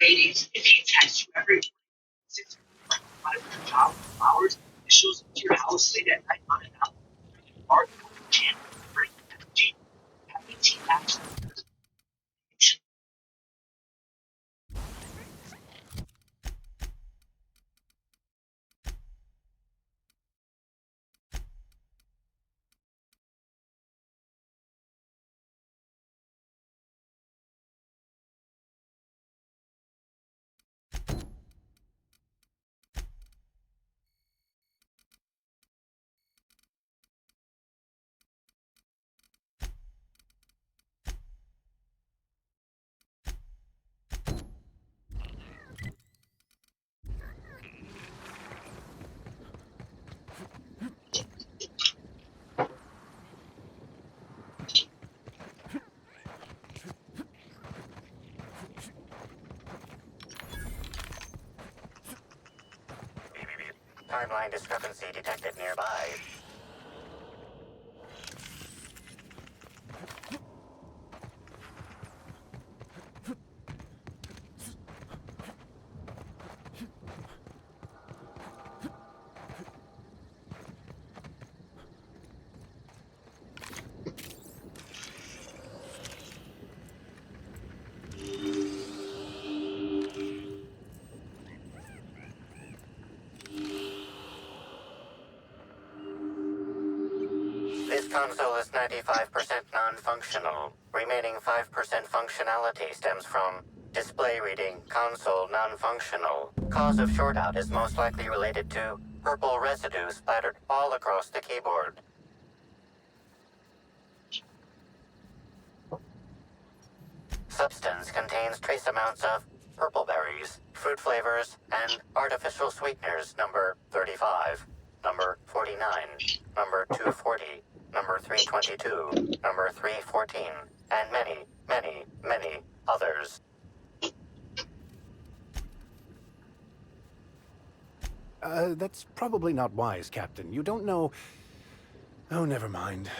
Ladies, if he texts you every 6,500 hours, it shows up to your house late at night unannounced, or channel for energy, having tea apps. Timeline discrepancy detected nearby. This console is 95% non-functional. Remaining 5% functionality stems from display reading, console non-functional. Cause of shortout is most likely related to purple residue splattered all across the keyboard. Substance contains trace amounts of purple berries, fruit flavors, and artificial sweeteners number 35, number 49, number 240, number 322, number 314, and many, many, many others. That's probably not wise, Captain. You don't know... Oh, never mind.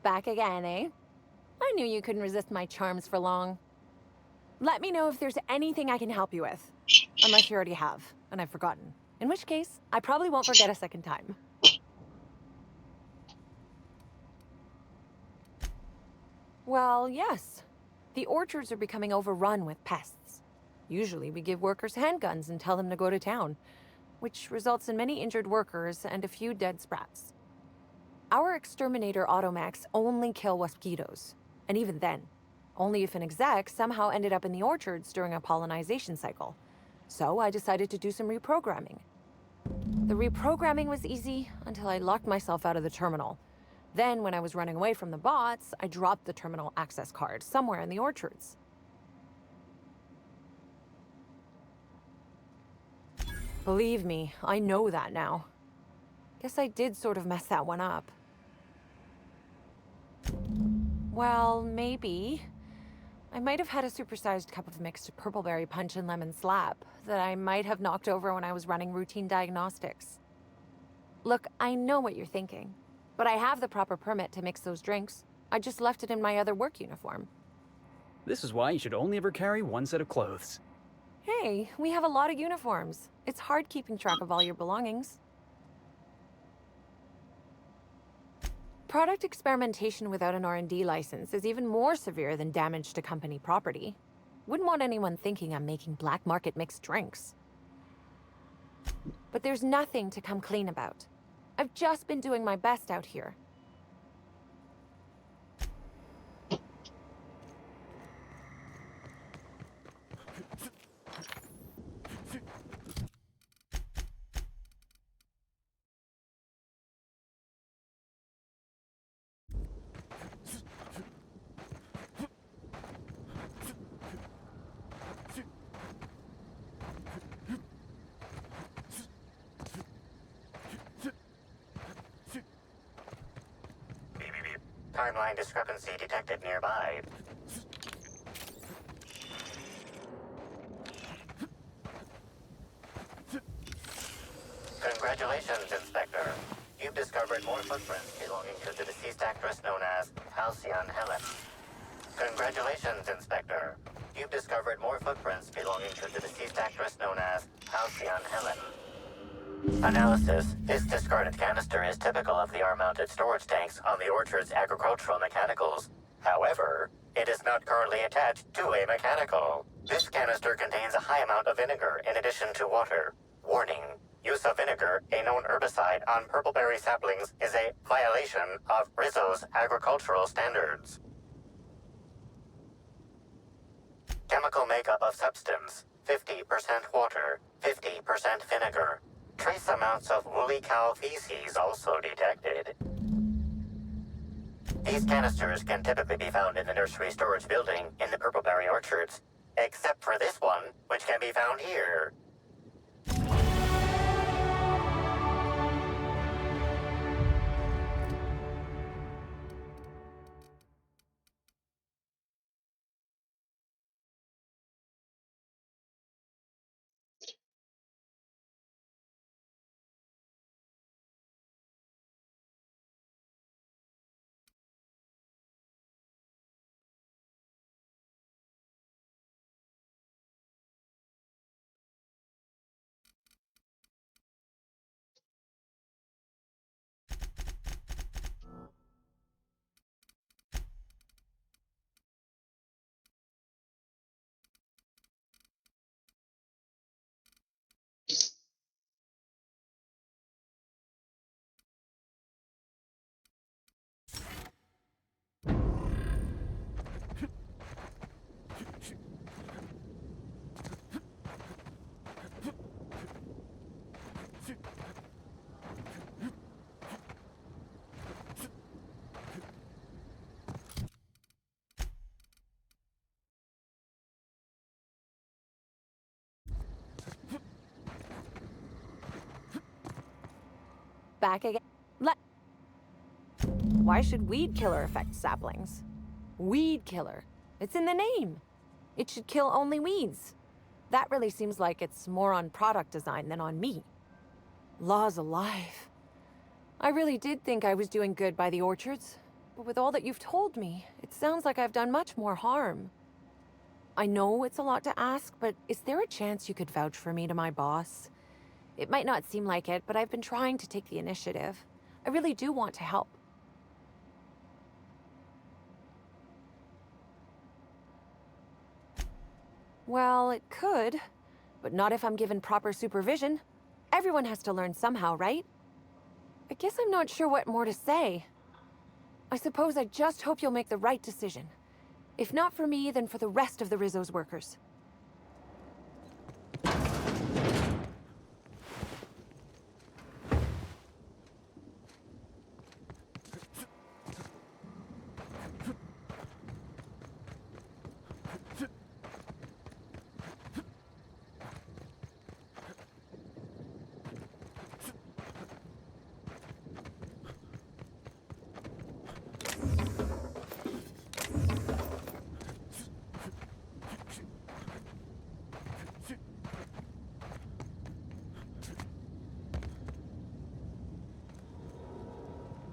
Back again, eh? I knew you couldn't resist my charms for long. Let me know if there's anything I can help you with. Unless you already have, and I've forgotten. In which case, I probably won't forget a second time. Well, yes. The orchards are becoming overrun with pests. Usually we give workers handguns and tell them to go to town, which results in many injured workers and a few dead sprats. Our exterminator automechs only kill mosquitoes, and even then, only if an exec somehow ended up in the orchards during a pollinization cycle. So I decided to do some reprogramming. The reprogramming was easy until I locked myself out of the terminal. Then, when I was running away from the bots, I dropped the terminal access card somewhere in the orchards. Believe me, I know that now. Guess I did sort of mess that one up. Well, maybe. I might have had a supersized cup of mixed purpleberry punch and lemon slap that I might have knocked over when I was running routine diagnostics. Look, I know what you're thinking, but I have the proper permit to mix those drinks. I just left it in my other work uniform. This is why you should only ever carry one set of clothes. Hey, we have a lot of uniforms. It's hard keeping track of all your belongings. Product experimentation without an R&D license is even more severe than damage to company property. Wouldn't want anyone thinking I'm making black market mixed drinks. But there's nothing to come clean about. I've just been doing my best out here. Timeline discrepancy detected nearby. Congratulations, Inspector. You've discovered more footprints belonging to the deceased actress known as Halcyon Helen. Congratulations, Inspector. You've discovered more footprints belonging to the deceased actress known as Halcyon Helen. Analysis. This discarded canister is typical of the R-mounted storage tanks on the Orchard's agricultural mechanicals. However, it is not currently attached to a mechanical. This canister contains a high amount of vinegar in addition to water. Warning. Use of vinegar, a known herbicide, on purpleberry saplings is a violation of Rizzo's agricultural standards. Chemical makeup of substance. 50% water, 50% vinegar. Trace amounts of woolly cow feces also detected. These canisters can typically be found in the nursery storage building in the Purpleberry Orchards, except for this one, which can be found here. Back again. Why should weed killer affect saplings? Weed killer. It's in the name. It should kill only weeds. That really seems like it's more on product design than on me. Law's alive. I really did think I was doing good by the orchards, but with all that you've told me, it sounds like I've done much more harm. I know it's a lot to ask, but is there a chance you could vouch for me to my boss? It might not seem like it, but I've been trying to take the initiative. I really do want to help. Well, it could, but not if I'm given proper supervision. Everyone has to learn somehow, right? I guess I'm not sure what more to say. I suppose I just hope you'll make the right decision. If not for me, then for the rest of the Rizzo's workers.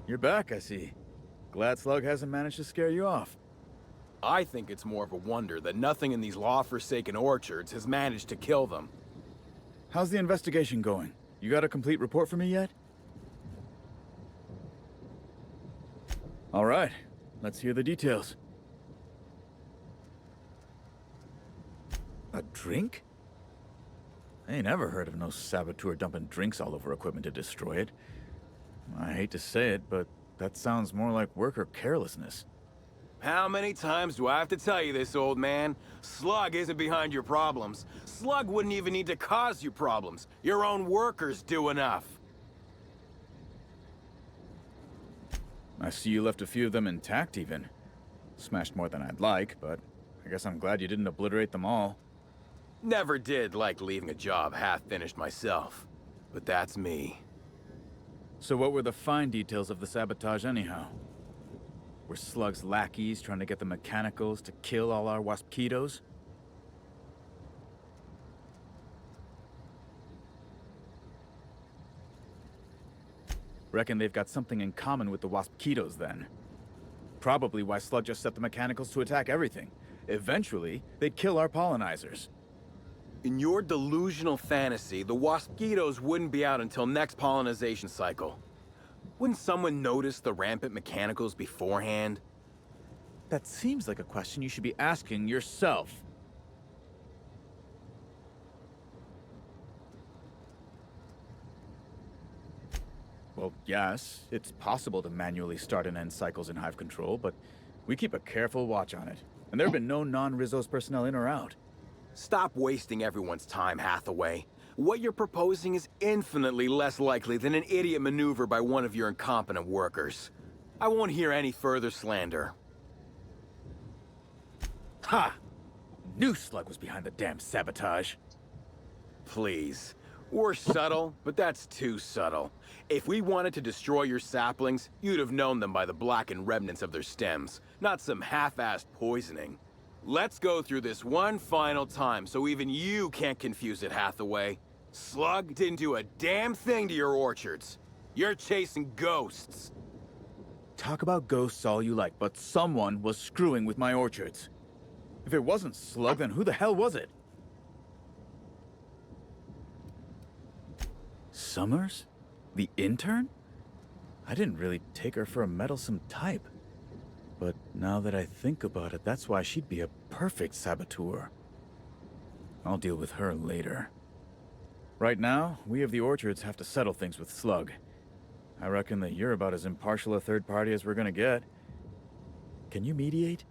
You're back, I see. Glad Slug hasn't managed to scare you off. I think it's more of a wonder that nothing in these law-forsaken orchards has managed to kill them. How's the investigation going? You got a complete report for me yet? All right, let's hear the details. A drink? I ain't ever heard of no saboteur dumping drinks all over equipment to destroy it. I hate to say it, but that sounds more like worker carelessness. How many times do I have to tell you this, old man? Slug isn't behind your problems. Slug wouldn't even need to cause you problems. Your own workers do enough. I see you left a few of them intact even. Smashed more than I'd like, but I guess I'm glad you didn't obliterate them all. Never did like leaving a job half-finished myself. But that's me. So what were the fine details of the sabotage anyhow? Were Slug's lackeys trying to get the mechanicals to kill all our waspitos? Reckon they've got something in common with the waspitos then. Probably why Slug just set the mechanicals to attack everything. Eventually, they'd kill our pollinizers. In your delusional fantasy, the waspitos wouldn't be out until next pollinization cycle. Wouldn't someone notice the rampant mechanicals beforehand? That seems like a question you should be asking yourself. Well, yes, it's possible to manually start and end cycles in Hive Control, but we keep a careful watch on it. And there have been no non-Rizzo's personnel in or out. Stop wasting everyone's time, Hathaway. What you're proposing is infinitely less likely than an idiot maneuver by one of your incompetent workers. I won't hear any further slander. Ha! Knew Slug was behind the damn sabotage. Please. We're subtle, but that's too subtle. If we wanted to destroy your saplings, you'd have known them by the blackened remnants of their stems, not some half-assed poisoning. Let's go through this one final time so even you can't confuse it, Hathaway. Slug didn't do a damn thing to your orchards. You're chasing ghosts. Talk about ghosts all you like, but someone was screwing with my orchards. If it wasn't Slug, then who the hell was it? Summers? The intern? I didn't really take her for a meddlesome type. But now that I think about it, that's why she'd be a perfect saboteur. I'll deal with her later. Right now, we of the orchards have to settle things with Slug. I reckon that you're about as impartial a third party as we're gonna get. Can you mediate?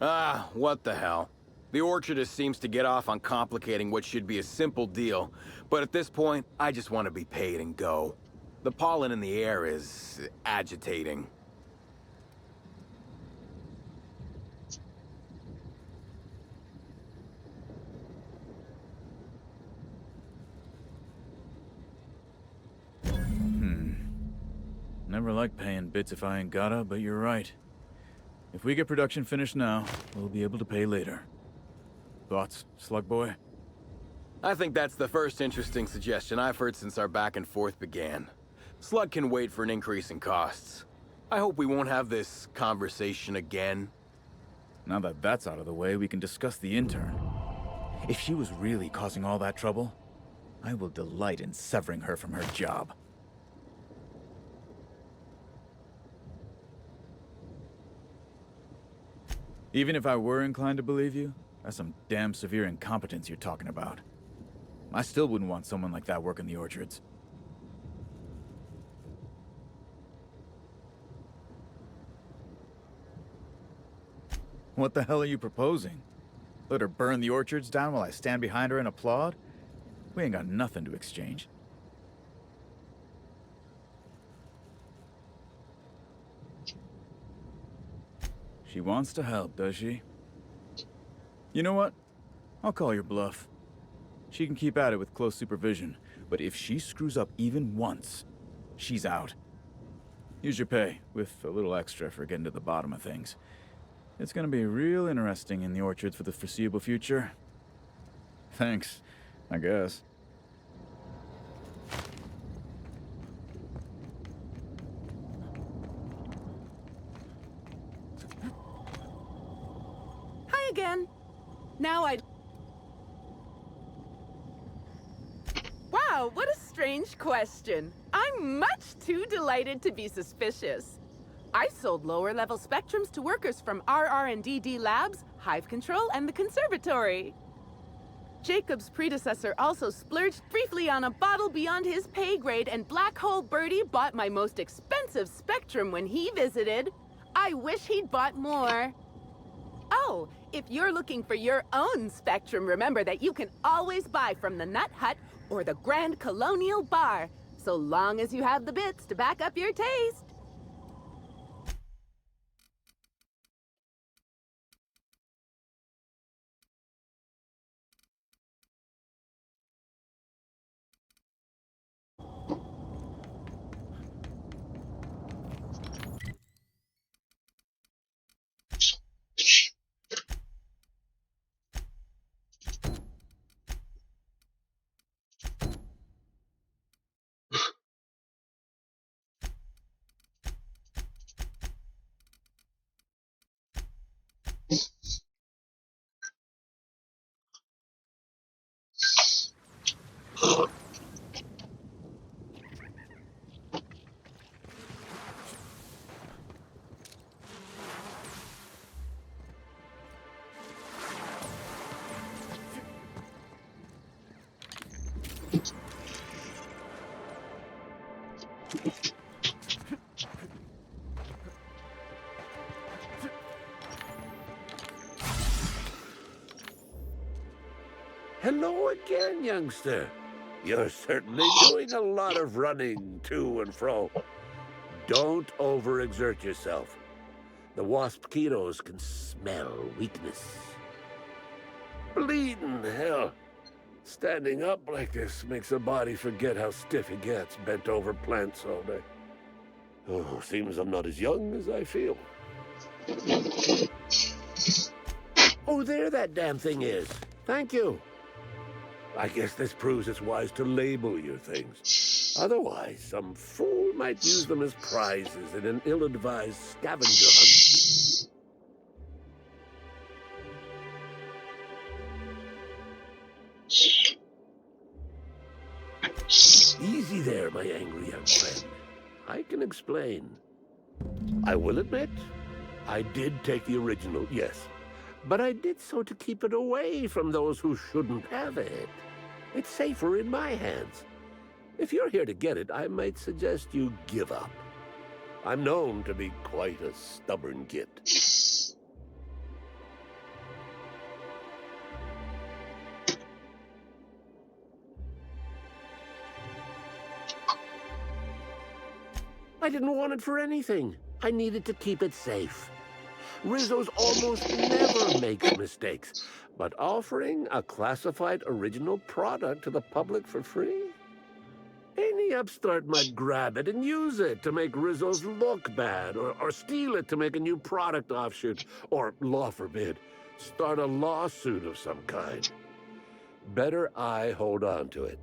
Ah, what the hell. The orchardist seems to get off on complicating what should be a simple deal, but at this point, I just want to be paid and go. The pollen in the air is agitating. Never like paying bits if I ain't gotta, but you're right. If we get production finished now, we'll be able to pay later. Thoughts, Slug Boy? I think that's the first interesting suggestion I've heard since our back and forth began. Slug can wait for an increase in costs. I hope we won't have this conversation again. Now that that's out of the way, we can discuss the intern. If she was really causing all that trouble, I will delight in severing her from her job. Even if I were inclined to believe you, that's some damn severe incompetence you're talking about. I still wouldn't want someone like that working the orchards. What the hell are you proposing? Let her burn the orchards down while I stand behind her and applaud? We ain't got nothing to exchange. She wants to help, does she? You know what? I'll call your bluff. She can keep at it with close supervision, but if she screws up even once, she's out. Use your pay, with a little extra for getting to the bottom of things. It's gonna be real interesting in the orchards for the foreseeable future. Thanks, I guess. Hi again. Now Wow, what a strange question. I'm much too delighted to be suspicious. I sold lower-level spectrums to workers from RR&DD Labs, Hive Control, and the Conservatory. Jacob's predecessor also splurged briefly on a bottle beyond his pay grade, and Black Hole Birdie bought my most expensive spectrum when he visited. I wish he'd bought more. Oh, if you're looking for your own spectrum, remember that you can always buy from the Nut Hut or the Grand Colonial Bar, so long as you have the bits to back up your taste. Hello again, youngster. You're certainly doing a lot of running to and fro. Don't overexert yourself. The wasp-ketos can smell weakness. Bleeding hell. Standing up like this makes the body forget how stiff it gets bent over plants all day. Oh, seems I'm not as young as I feel. Oh, there that damn thing is. Thank you. I guess this proves it's wise to label your things. Otherwise, some fool might use them as prizes in an ill-advised scavenger hunt. Easy there, my angry young friend. I can explain. I will admit, I did take the original, yes. But I did so to keep it away from those who shouldn't have it. It's safer in my hands. If you're here to get it, I might suggest you give up. I'm known to be quite a stubborn git. I didn't want it for anything. I needed to keep it safe. Rizzo's almost never makes mistakes, but offering a classified original product to the public for free? Any upstart might grab it and use it to make Rizzo's look bad, or steal it to make a new product offshoot, or, law forbid, start a lawsuit of some kind. Better I hold on to it.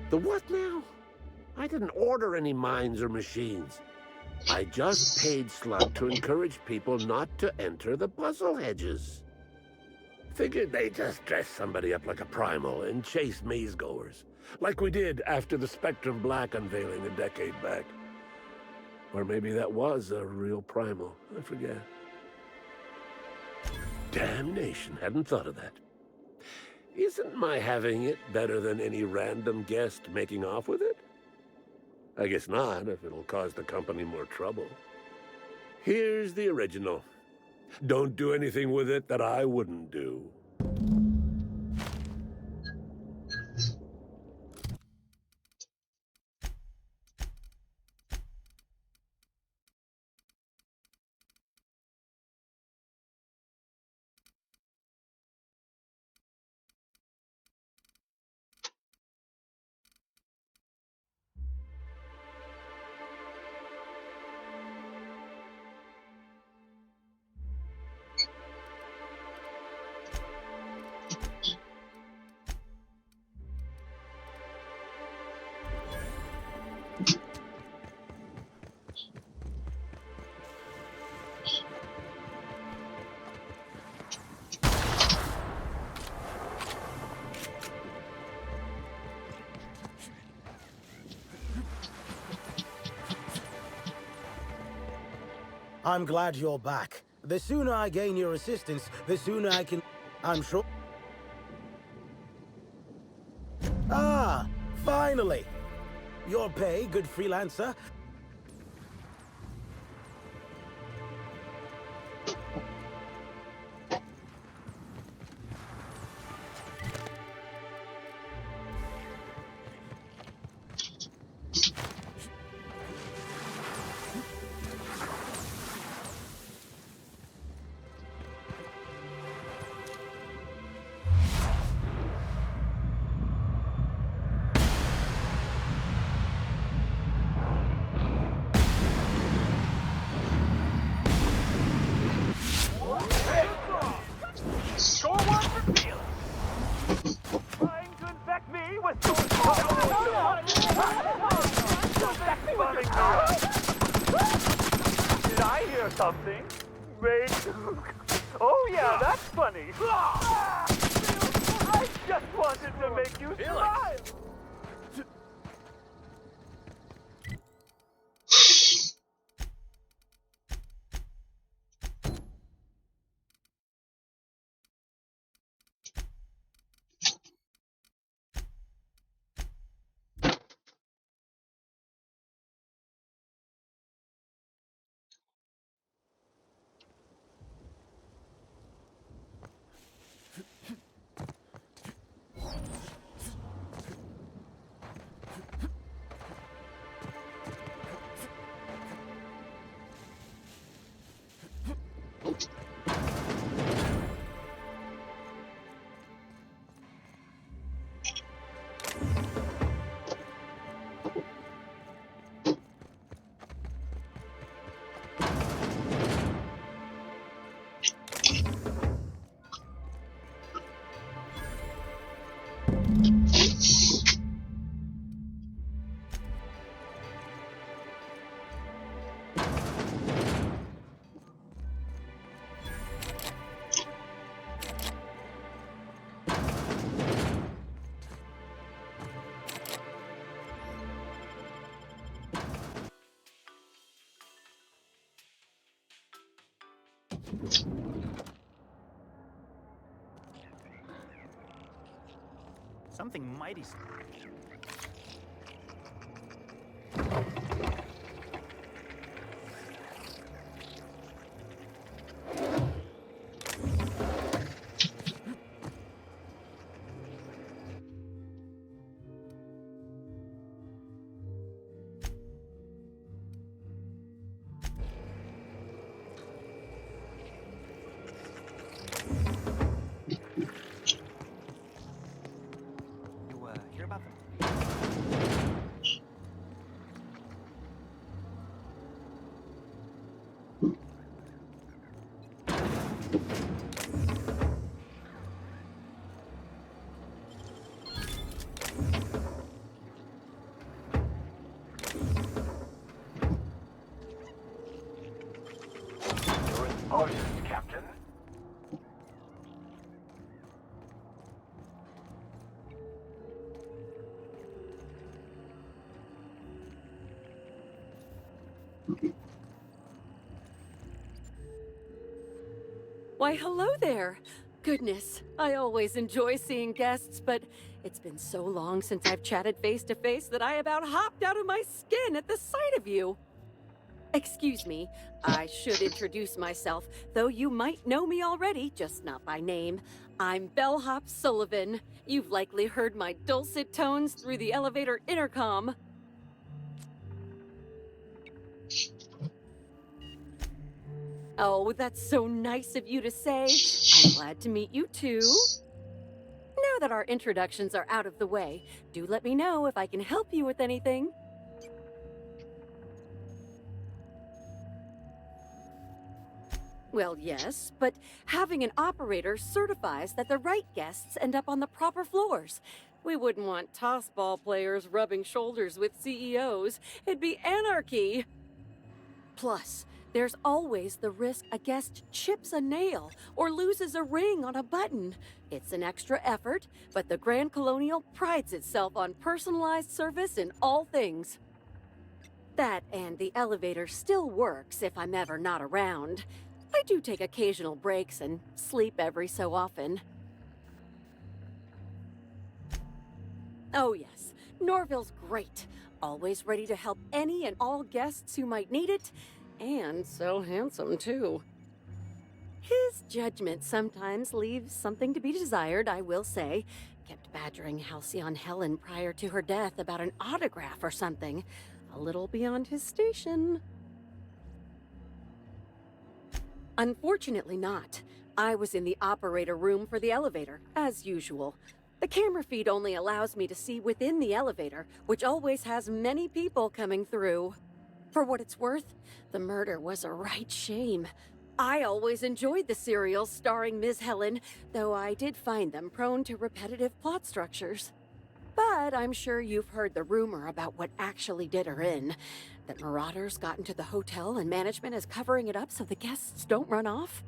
The what now? I didn't order any mines or machines. I just paid Slug to encourage people not to enter the puzzle hedges. Figured they just dress somebody up like a primal and chase maze-goers, like we did after the Spectrum Black unveiling a decade back. Or maybe that was a real primal, I forget. Damnation, hadn't thought of that. Isn't my having it better than any random guest making off with it? I guess not, if it'll cause the company more trouble. Here's the original. Don't do anything with it that I wouldn't do. I'm glad you're back. The sooner I gain your assistance, the sooner I can... I'm sure... Ah, finally! Your pay, good freelancer. something? Made... Oh yeah, that's funny. I just wanted to make you smile. Something mighty. You hear about them? Oh, yes, Captain. Why, hello there. Goodness, I always enjoy seeing guests, but it's been so long since I've chatted face to face that I about hopped out of my skin at the sight of you. Excuse me, I should introduce myself, though you might know me already, just not by name. I'm Bellhop Sullivan. You've likely heard my dulcet tones through the elevator intercom. Oh, that's so nice of you to say. I'm glad to meet you too. Now that our introductions are out of the way, do let me know if I can help you with anything. Well, yes, but having an operator certifies that the right guests end up on the proper floors. We wouldn't want tossball players rubbing shoulders with CEOs. It'd be anarchy. Plus, there's always the risk a guest chips a nail or loses a ring on a button. It's an extra effort, but the Grand Colonial prides itself on personalized service in all things. That and the elevator still works if I'm ever not around. I do take occasional breaks and sleep every so often. Oh yes, Norville's great. Always ready to help any and all guests who might need it. And so handsome, too. His judgment sometimes leaves something to be desired, I will say. Kept badgering Halcyon Helen prior to her death about an autograph or something. A little beyond his station. Unfortunately not. I was in the operator room for the elevator, as usual. The camera feed only allows me to see within the elevator, which always has many people coming through. For what it's worth, the murder was a right shame. I always enjoyed the serials starring Ms. Helen, though I did find them prone to repetitive plot structures. But I'm sure you've heard the rumor about what actually did her in. That marauders got into the hotel and management is covering it up so the guests don't run off?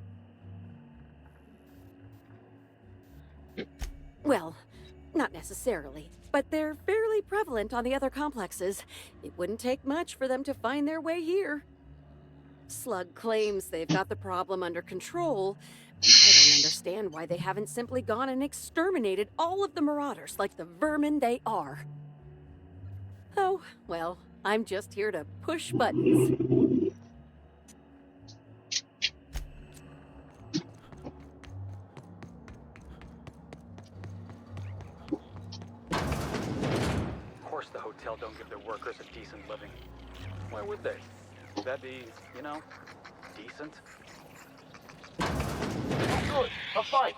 Well, not necessarily, but they're fairly prevalent on the other complexes. It wouldn't take much for them to find their way here. Slug claims they've got the problem under control. I don't understand why they haven't simply gone and exterminated all of the marauders like the vermin they are. Oh, well, I'm just here to push buttons. Of course the hotel don't give their workers a decent living. Why would they? That'd be, you know, decent. Good. A fight.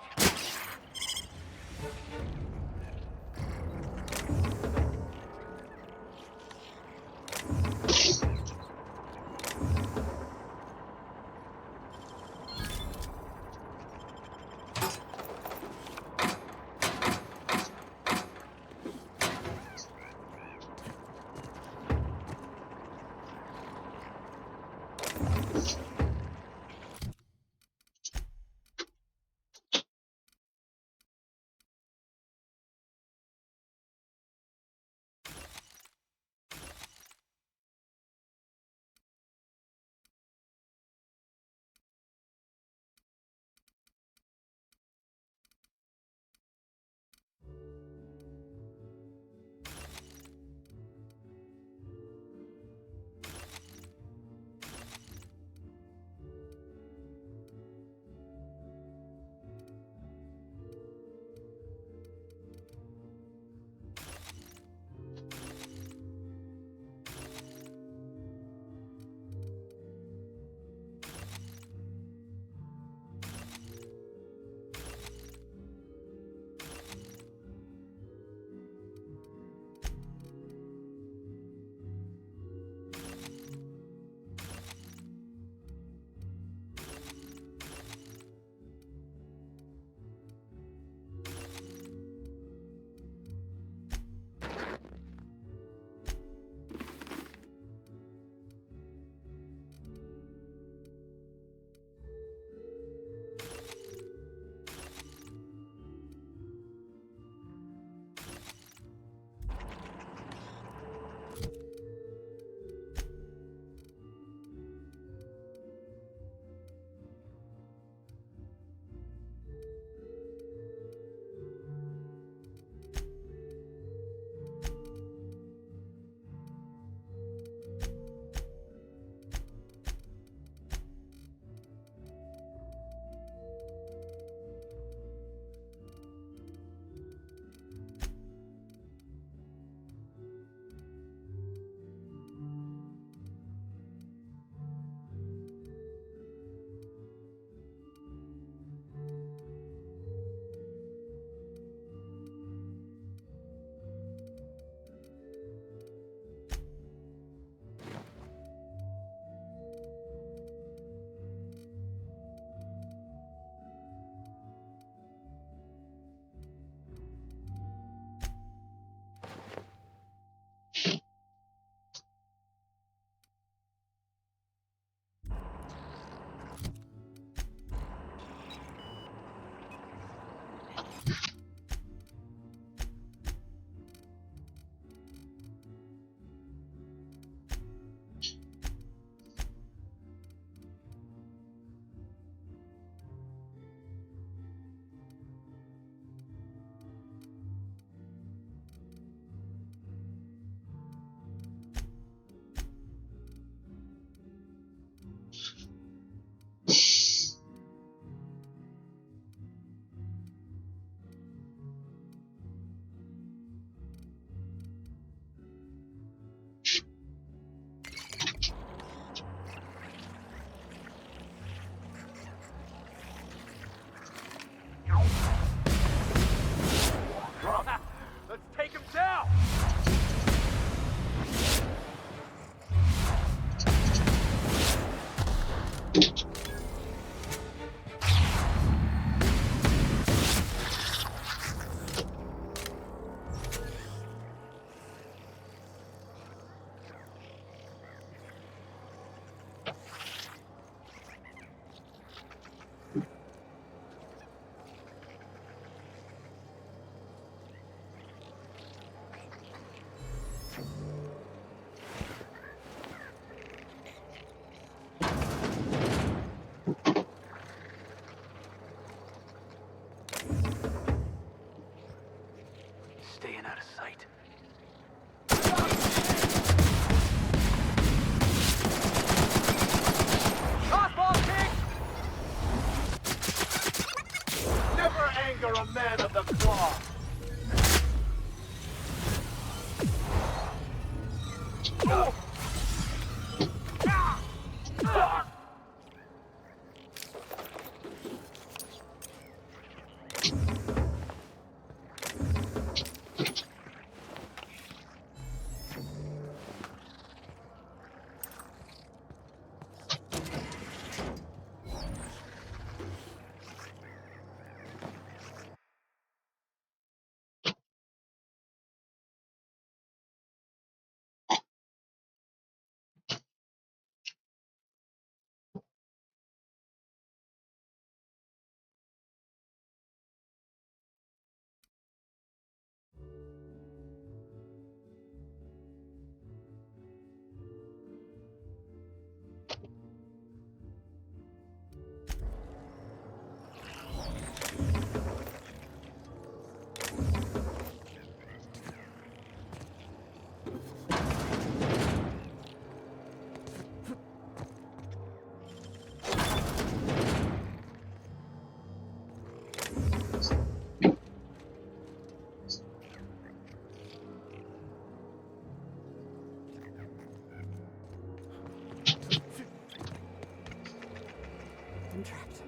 I'm trapped.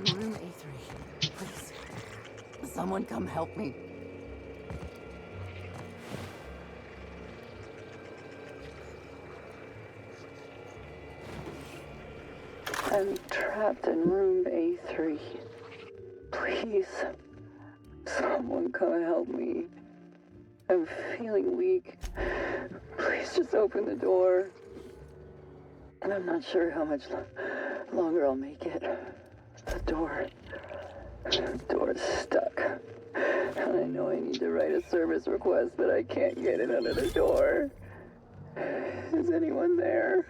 In room A3. Please. Someone come help me. I'm trapped in room A3. Please. Someone come help me. I'm feeling weak. Please just open the door. And I'm not sure how much longer I'll make it. The door's stuck. And I know I need to write a service request, but I can't get it under the door. Is anyone there?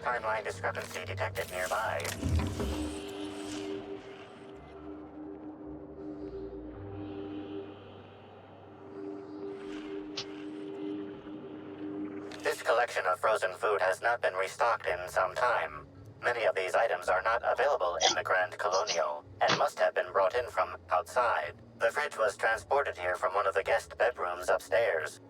Timeline discrepancy detected nearby. This collection of frozen food has not been restocked in some time. Many of these items are not available in the Grand Colonial, and must have been brought in from outside. The fridge was transported here from one of the guest bedrooms upstairs.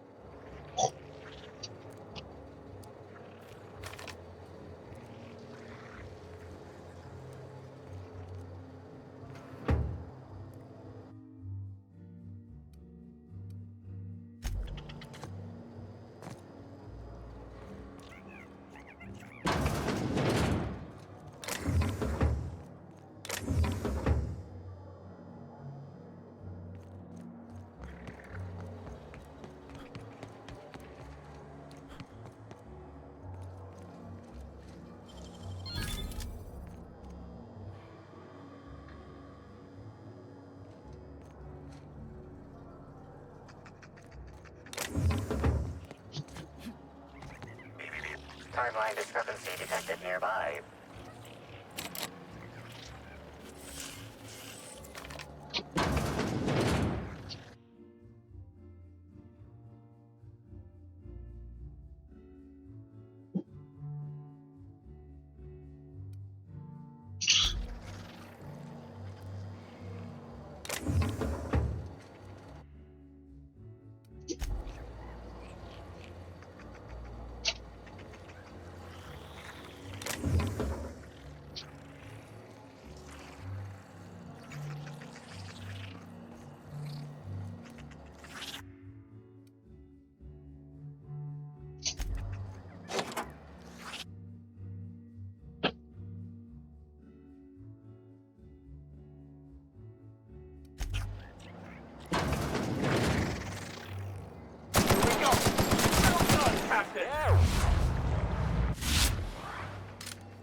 Timeline discrepancy detected nearby.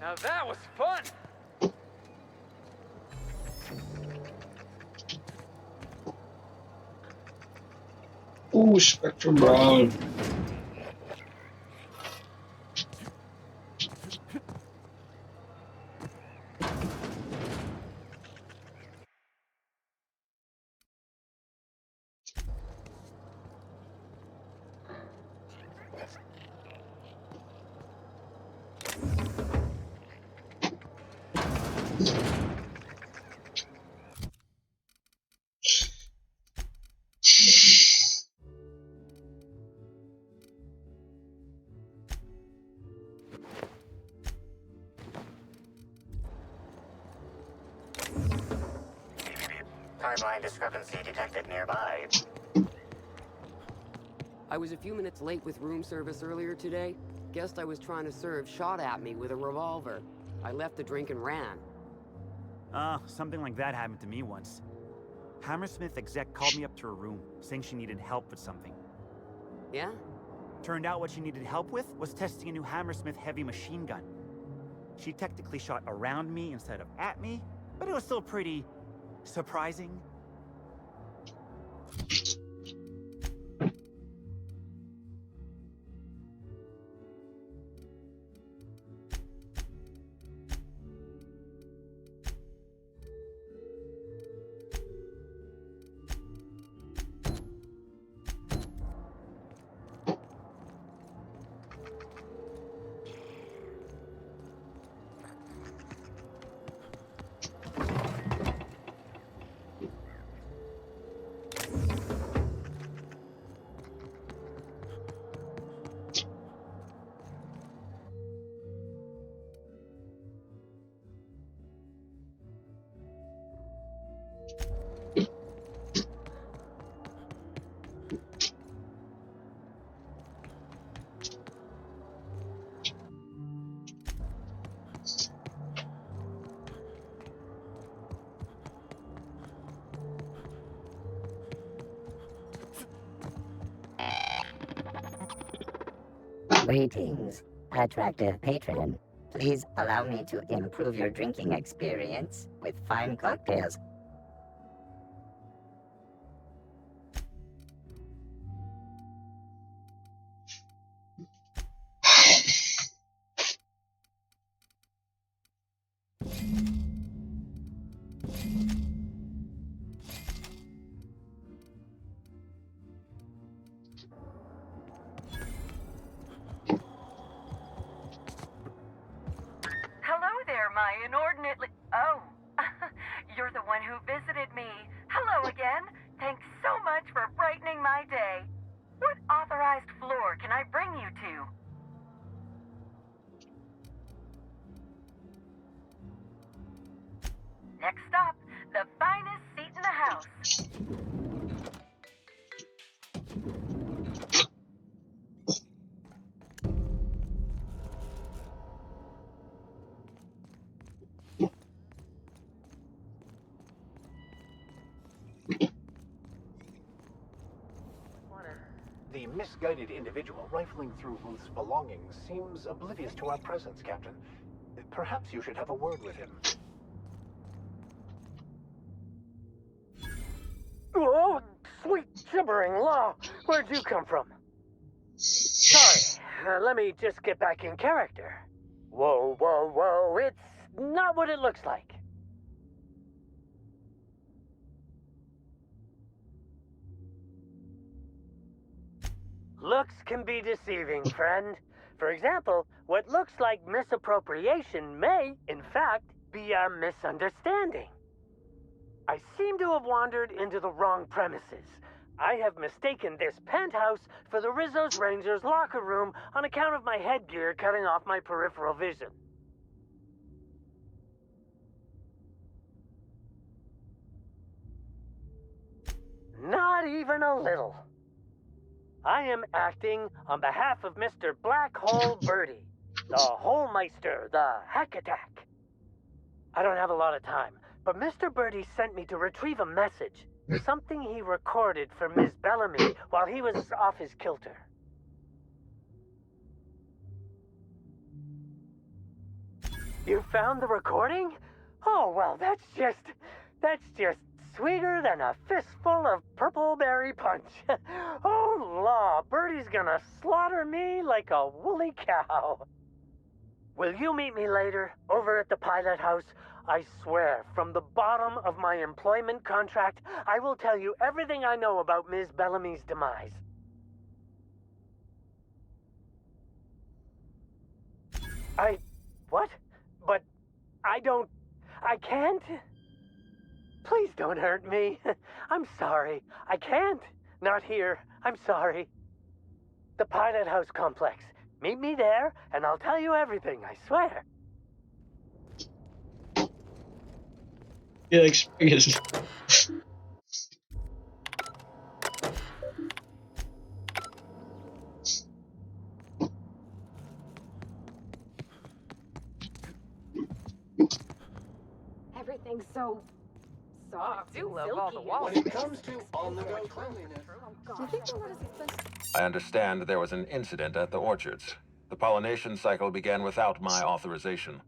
Now that was fun! Ooh, Spectrum Brown. Timeline discrepancy detected nearby. I was a few minutes late with room service earlier today. Guest I was trying to serve shot at me with a revolver. I left the drink and ran. Something like that happened to me once. Hammersmith exec called me up to her room, saying she needed help with something. Yeah? Turned out what she needed help with was testing a new Hammersmith heavy machine gun. She technically shot around me instead of at me, but it was still pretty surprising. Greetings, attractive patron. Please allow me to improve your drinking experience with fine cocktails. Hello there, my inordinately... Oh, you're the one who visited me. Hello again. Thanks so much for brightening my day. What authorized floor can I bring you to? Next stop, the finest seat in the house. The misguided individual rifling through Ruth's belongings seems oblivious to our presence, Captain. Perhaps you should have a word with him. Oh, sweet gibbering law! Where'd you come from? Sorry, let me just get back in character. Whoa, whoa, whoa, it's not what it looks like. Looks can be deceiving, friend. For example, what looks like misappropriation may, in fact, be a misunderstanding. I seem to have wandered into the wrong premises. I have mistaken this penthouse for the Rizzo's Rangers locker room on account of my headgear cutting off my peripheral vision. Not even a little. I am acting on behalf of Mr. Black Hole Birdie, the Holmeister, the Hack Attack. I don't have a lot of time, but Mr. Birdie sent me to retrieve a message, something he recorded for Ms. Bellamy while he was off his kilter. You found the recording? Oh, well, that's just sweeter than a fistful of purple berry punch. Oh, law, Birdie's gonna slaughter me like a woolly cow. Will you meet me later, over at the pilot house? I swear, from the bottom of my employment contract, I will tell you everything I know about Ms. Bellamy's demise. What? But I can't? Please don't hurt me. I'm sorry. I can't. Not here. I'm sorry. The Pilot House complex. Meet me there, and I'll tell you everything, I swear. Yeah, experience. Everything's so soft. I do and love silky all the and wall When space. it comes to on-the-go cleanliness, do you think they're not as expensive? I understand there was an incident at the orchards. The pollination cycle began without my authorization.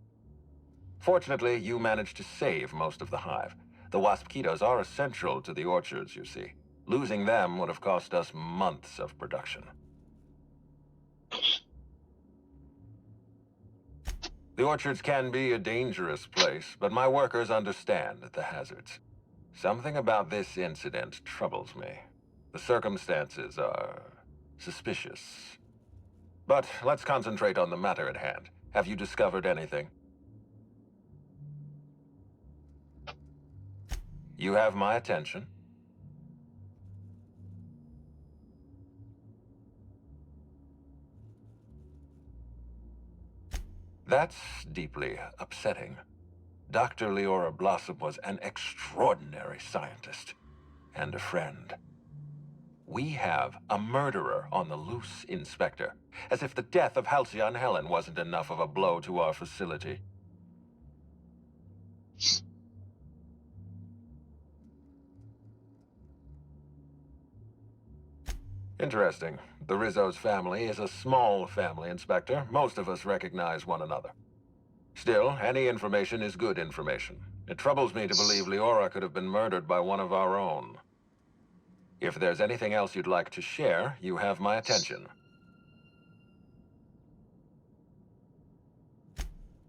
Fortunately, you managed to save most of the hive. The wasp-ketos are essential to the orchards, you see. Losing them would have cost us months of production. The orchards can be a dangerous place, but my workers understand the hazards. Something about this incident troubles me. The circumstances are suspicious. But let's concentrate on the matter at hand. Have you discovered anything? You have my attention. That's deeply upsetting. Dr. Leora Blossom was an extraordinary scientist and a friend. We have a murderer on the loose, Inspector. As if the death of Halcyon Helen wasn't enough of a blow to our facility. Interesting. The Rizzo's family is a small family, Inspector. Most of us recognize one another. Still, any information is good information. It troubles me to believe Leora could have been murdered by one of our own. If there's anything else you'd like to share, you have my attention.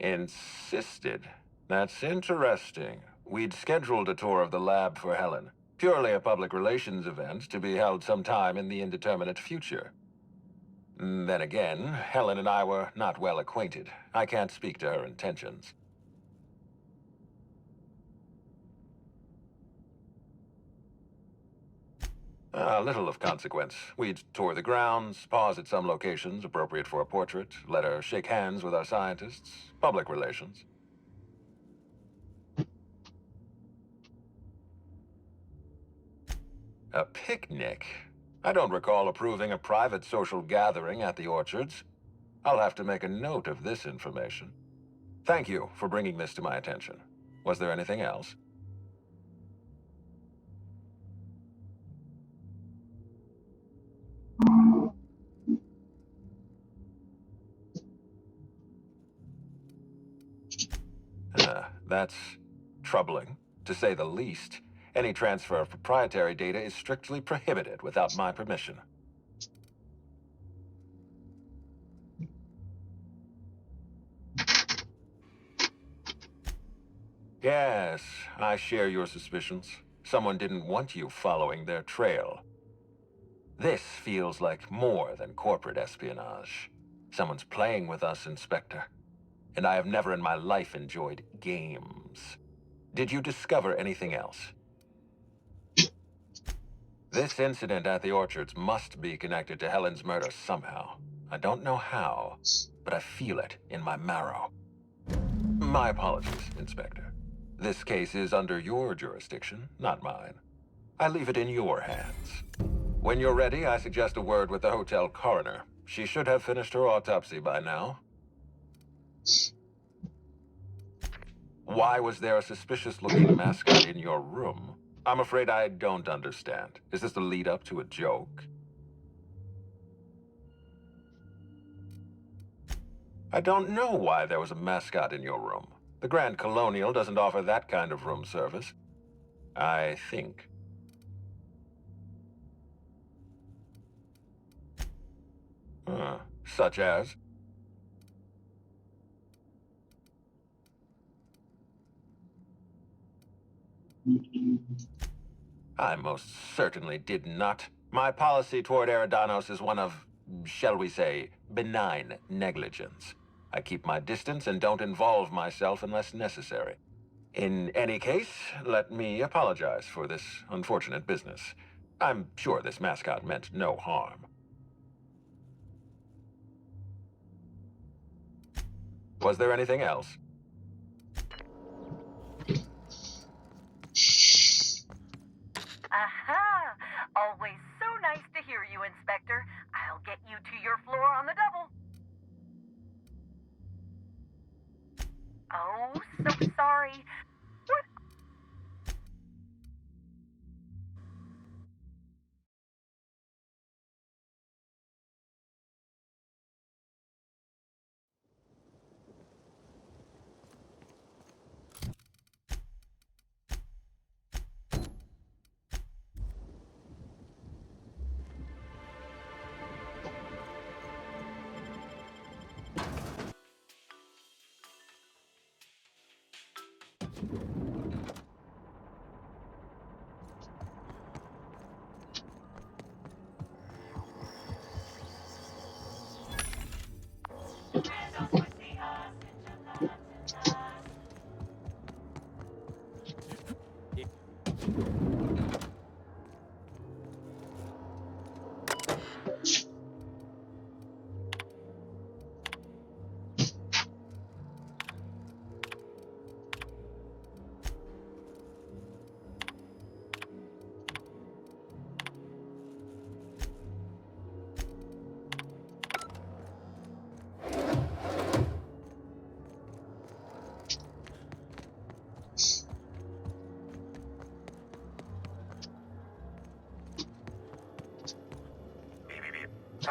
Insisted? That's interesting. We'd scheduled a tour of the lab for Helen. Purely a public relations event to be held sometime in the indeterminate future. Then again, Helen and I were not well acquainted. I can't speak to her intentions. Little of consequence. We'd tour the grounds, pause at some locations appropriate for a portrait, let her shake hands with our scientists. Public relations. A picnic? I don't recall approving a private social gathering at the orchards. I'll have to make a note of this information. Thank you for bringing this to my attention. Was there anything else? That's troubling, to say the least. Any transfer of proprietary data is strictly prohibited without my permission. Yes, I share your suspicions. Someone didn't want you following their trail. This feels like more than corporate espionage. Someone's playing with us, Inspector. And I have never in my life enjoyed games. Did you discover anything else? This incident at the orchards must be connected to Helen's murder somehow. I don't know how, but I feel it in my marrow. My apologies, Inspector. This case is under your jurisdiction, not mine. I leave it in your hands. When you're ready, I suggest a word with the hotel coroner. She should have finished her autopsy by now. Why was there a suspicious-looking mascot in your room? I'm afraid I don't understand. Is this the lead-up to a joke? I don't know why there was a mascot in your room. The Grand Colonial doesn't offer that kind of room service. I think. Such as? I most certainly did not. My policy toward Eridanos is one of, shall we say, benign negligence. I keep my distance and don't involve myself unless necessary. In any case, let me apologize for this unfortunate business. I'm sure this mascot meant no harm. Was there anything else? Aha! Always so nice to hear you, Inspector. I'll get you to your floor on the double. Oh, so sorry. What?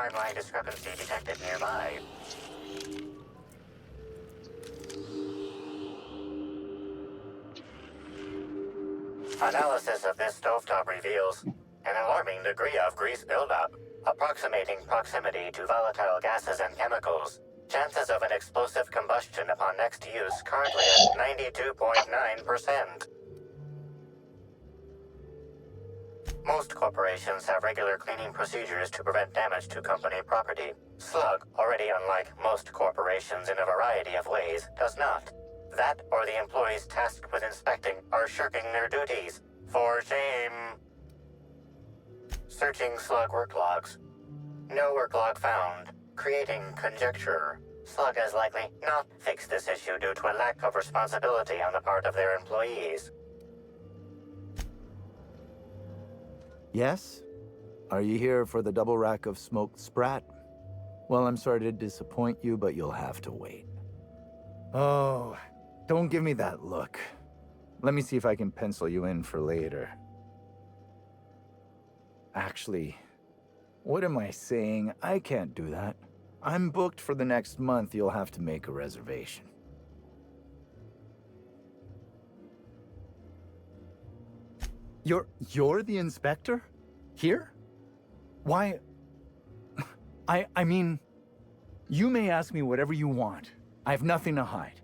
Timeline discrepancy detected nearby. Analysis of this stovetop reveals an alarming degree of grease buildup, approximating proximity to volatile gases and chemicals. Chances of an explosive combustion upon next use currently at 92.9%. Most corporations have regular cleaning procedures to prevent damage to company property. Slug, already unlike most corporations in a variety of ways, does not. That or the employees tasked with inspecting are shirking their duties. For shame. Searching Slug work logs. No work log found. Creating conjecture. Slug has likely not fixed this issue due to a lack of responsibility on the part of their employees. Yes? Are you here for the double rack of smoked sprat? Well, I'm sorry to disappoint you, but you'll have to wait. Oh, don't give me that look. Let me see if I can pencil you in for later. Actually, what am I saying? I can't do that. I'm booked for the next month. You'll have to make a reservation. You're the inspector? Here? Why? I mean, you may ask me whatever you want. I have nothing to hide.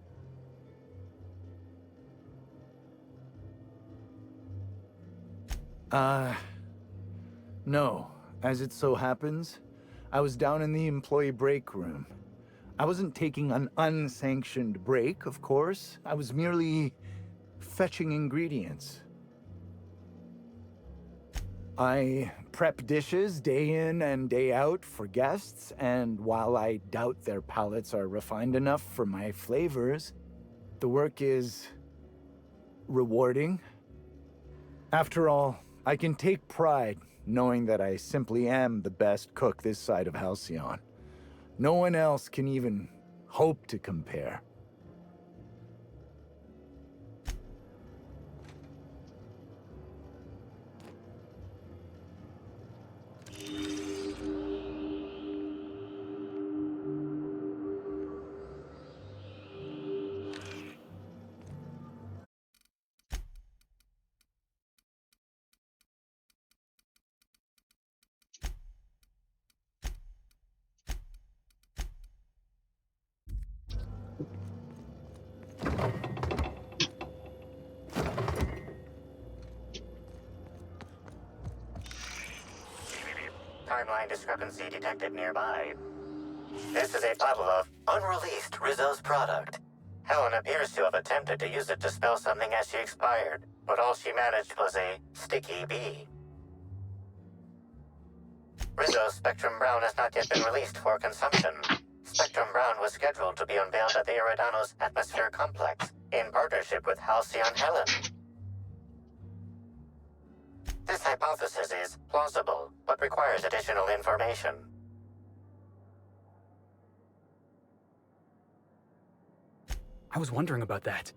No. As it so happens, I was down in the employee break room. I wasn't taking an unsanctioned break, of course. I was merely fetching ingredients. I prep dishes day in and day out for guests, and while I doubt their palates are refined enough for my flavors, the work is rewarding. After all, I can take pride knowing that I simply am the best cook this side of Halcyon. No one else can even hope to compare. Timeline discrepancy detected nearby. This is a bottle of unreleased Rizzo's product. Helen appears to have attempted to use it to spell something as she expired, but all she managed was a sticky bee. Rizzo's Spectrum Brown has not yet been released for consumption. Spectrum Brown was scheduled to be unveiled at the Eridanos Atmosphere Complex in partnership with Halcyon Helen. This hypothesis is plausible, but requires additional information. I was wondering about that.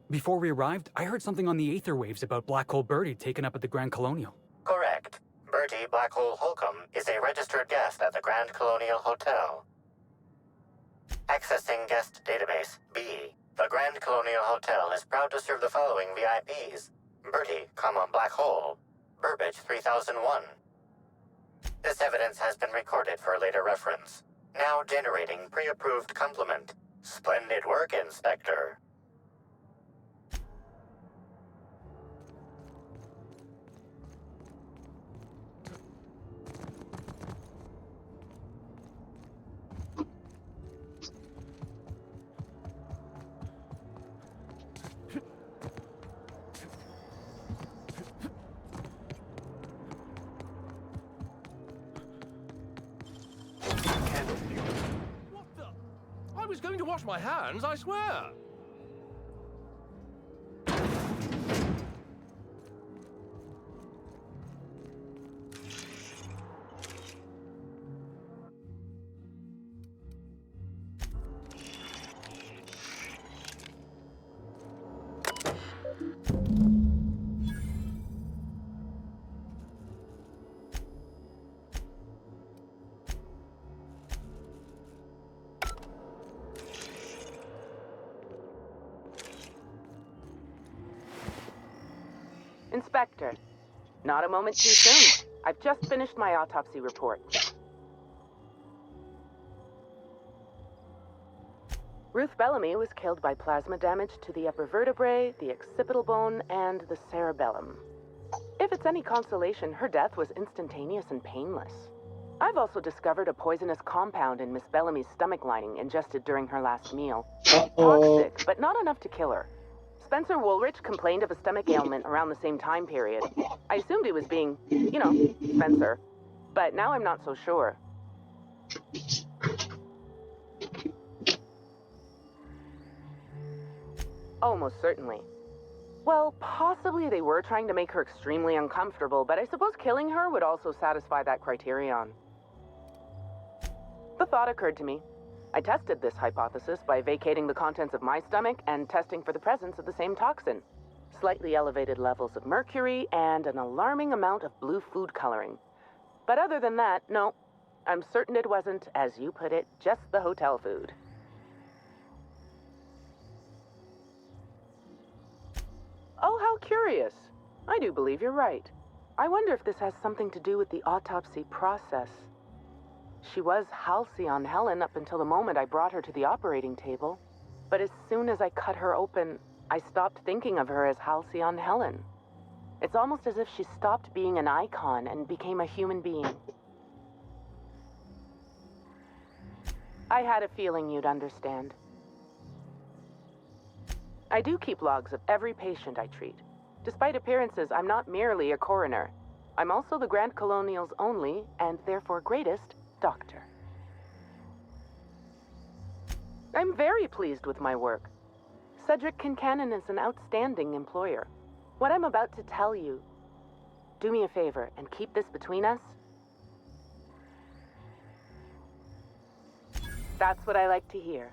Before we arrived, I heard something on the aether waves about Black Hole Birdie taken up at the Grand Colonial. Correct. Bertie Black Hole Holcomb is a registered guest at the Grand Colonial Hotel. Accessing guest database B. The Grand Colonial Hotel is proud to serve the following VIPs. Bertie, Black Hole. Burbage 3001. This evidence has been recorded for later reference. Now generating pre-approved compliment. Splendid work, Inspector. What the? I was going to wash my hands, I swear. Inspector, not a moment too soon. I've just finished my autopsy report. Ruth Bellamy was killed by plasma damage to the upper vertebrae, the occipital bone, and the cerebellum. If it's any consolation, her death was instantaneous and painless. I've also discovered a poisonous compound in Miss Bellamy's stomach lining ingested during her last meal. Toxic, but not enough to kill her. Spencer Woolrich complained of a stomach ailment around the same time period. I assumed he was being, Spencer. But now I'm not so sure. Oh, most certainly. Well, possibly they were trying to make her extremely uncomfortable, but I suppose killing her would also satisfy that criterion. The thought occurred to me. I tested this hypothesis by vacating the contents of my stomach and testing for the presence of the same toxin. Slightly elevated levels of mercury and an alarming amount of blue food coloring. But other than that, no. I'm certain it wasn't, as you put it, just the hotel food. Oh, how curious. I do believe you're right. I wonder if this has something to do with the autopsy process. She was Halcyon Helen up until the moment I brought her to the operating table. But as soon as I cut her open, I stopped thinking of her as Halcyon Helen. It's almost as if she stopped being an icon and became a human being. I had a feeling you'd understand. I do keep logs of every patient I treat. Despite appearances, I'm not merely a coroner. I'm also the Grand Colonial's only, and therefore greatest, doctor. I'm very pleased with my work. Cedric Kincannon is an outstanding employer. What I'm about to tell you, do me a favor and keep this between us. That's what I like to hear.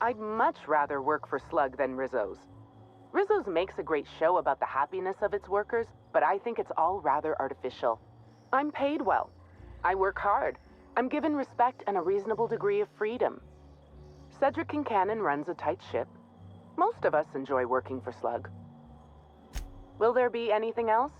I'd much rather work for Slug than Rizzo's. Rizzo's makes a great show about the happiness of its workers, but I think it's all rather artificial. I'm paid well. I work hard. I'm given respect and a reasonable degree of freedom. Cedric Kincannon runs a tight ship. Most of us enjoy working for Slug. Will there be anything else?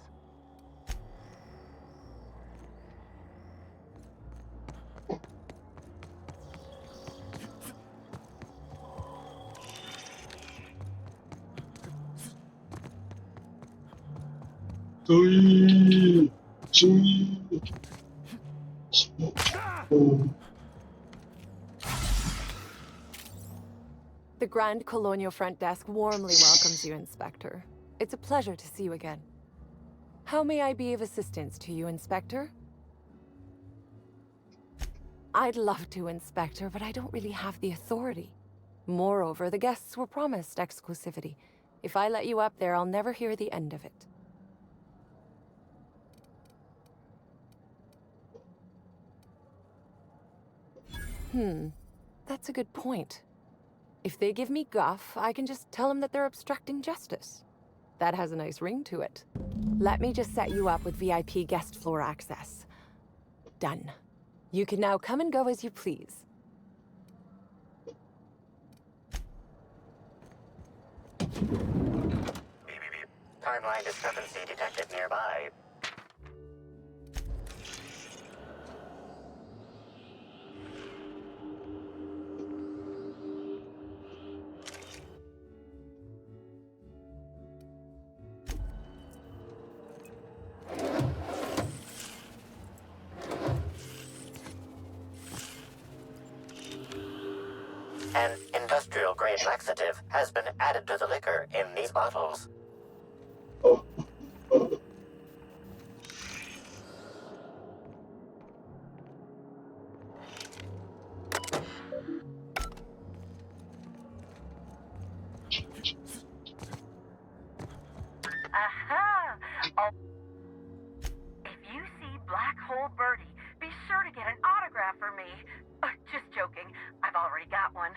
The Grand Colonial Front Desk warmly welcomes you, Inspector. It's a pleasure to see you again. How may I be of assistance to you, Inspector? I'd love to, Inspector, but I don't really have the authority. Moreover, the guests were promised exclusivity. If I let you up there, I'll never hear the end of it. That's a good point. If they give me guff, I can just tell them that they're obstructing justice. That has a nice ring to it. Let me just set you up with VIP guest floor access. Done. You can now come and go as you please. Timeline discrepancy detected nearby. An industrial-grade laxative has been added to the liquor in these bottles. Aha! Oh. If you see Black Hole Birdie, be sure to get an autograph for me. Just joking. I've already got one.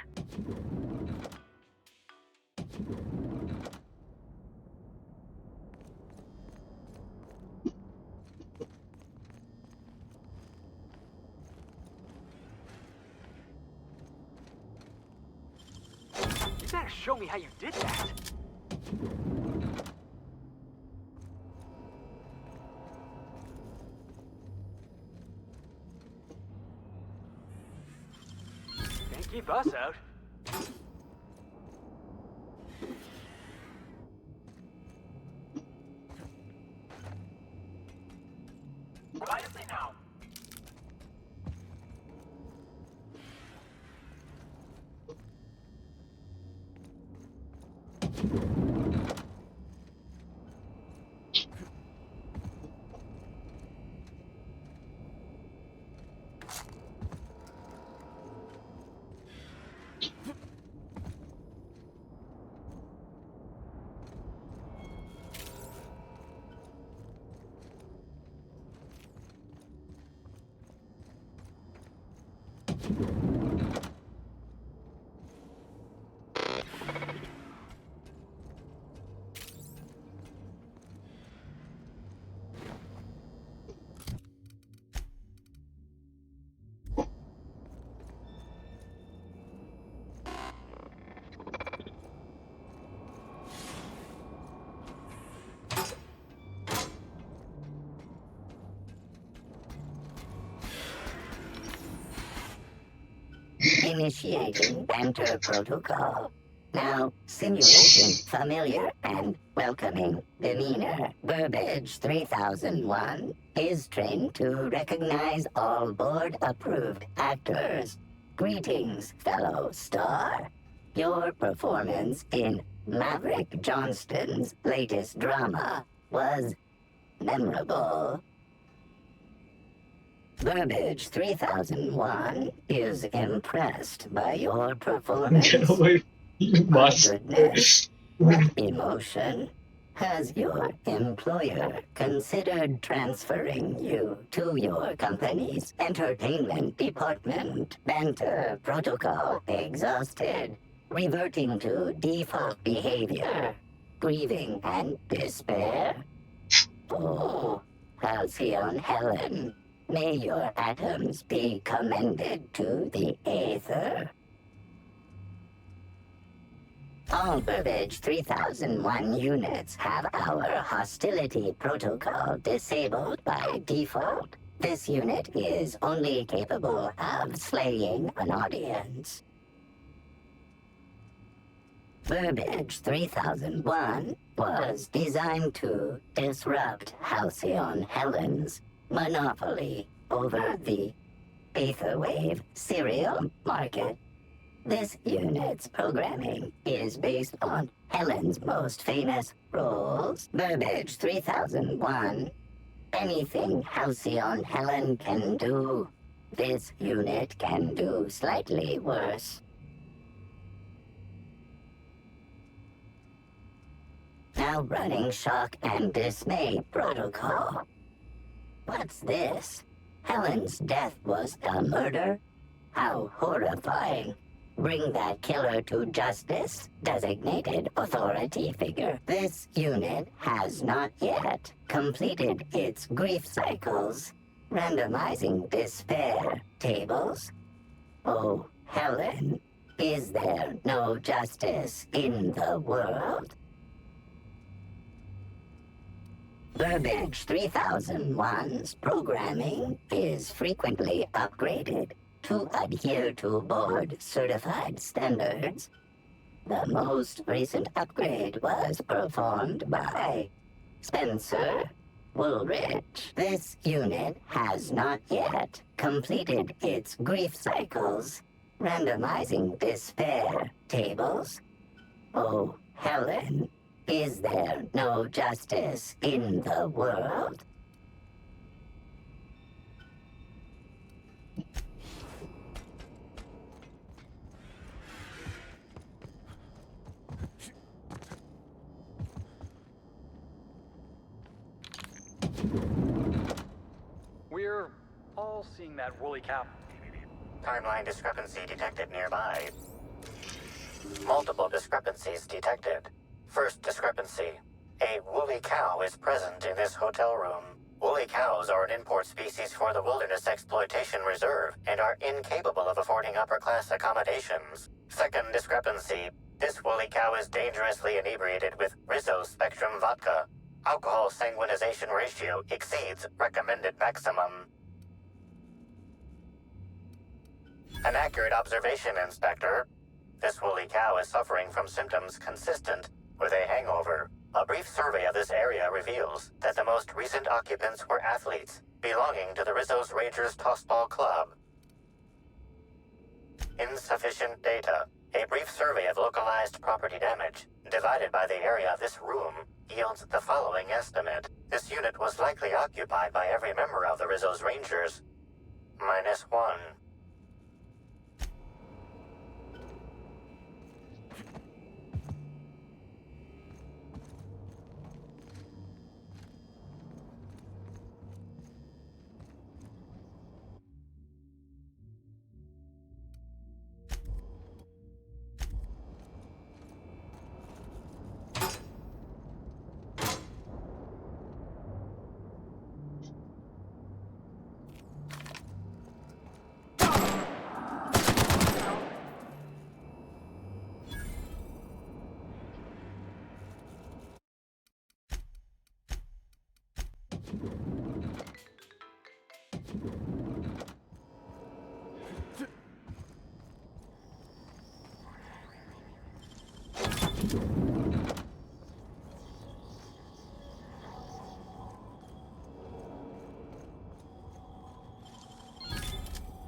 You better show me how you did that. keep us out. Quietly now. Initiating banter protocol. Now, simulating familiar and welcoming demeanor. Burbage 3001 is trained to recognize all board-approved actors. Greetings, fellow star. Your performance in Maverick Johnston's latest drama was memorable. Burbage 3001 is impressed by your performance. Get away, you My must. goodness. What emotion? Has your employer considered transferring you to your company's entertainment department? Banter protocol exhausted. Reverting to default behavior. Grieving and despair. Oh, Halcyon Helen. May your atoms be commended to the Aether. All Burbage 3001 units have our hostility protocol disabled by default. This unit is only capable of slaying an audience. Burbage 3001 was designed to disrupt Halcyon Helen's monopoly over the Aetherwave serial market. This unit's programming is based on Helen's most famous roles. Burbage 3001. Anything Halcyon Helen can do, this unit can do slightly worse. Now running shock and dismay protocol. What's this? Helen's death was a murder? How horrifying. Bring that killer to justice, designated authority figure. This unit has not yet completed its grief cycles. Randomizing despair tables. Oh, Helen, is there no justice in the world? Burbage 3001's programming is frequently upgraded to adhere to board-certified standards. The most recent upgrade was performed by Spencer Woolrich. This unit has not yet completed its grief cycles. Randomizing despair tables. Oh, Helen, is there no justice in the world? We're all seeing that woolly cow. Timeline discrepancy detected nearby. Multiple discrepancies detected. First discrepancy. A woolly cow is present in this hotel room. Woolly cows are an import species for the Wilderness Exploitation Reserve and are incapable of affording upper-class accommodations. Second discrepancy. This woolly cow is dangerously inebriated with Rizzo Spectrum vodka. Alcohol sanguinization ratio exceeds recommended maximum. An accurate observation, Inspector. This woolly cow is suffering from symptoms consistent with a hangover. A brief survey of this area reveals that the most recent occupants were athletes belonging to the Rizzo's Rangers Tossball Club. Insufficient data. A brief survey of localized property damage, divided by the area of this room, yields the following estimate. This unit was likely occupied by every member of the Rizzo's Rangers. -1.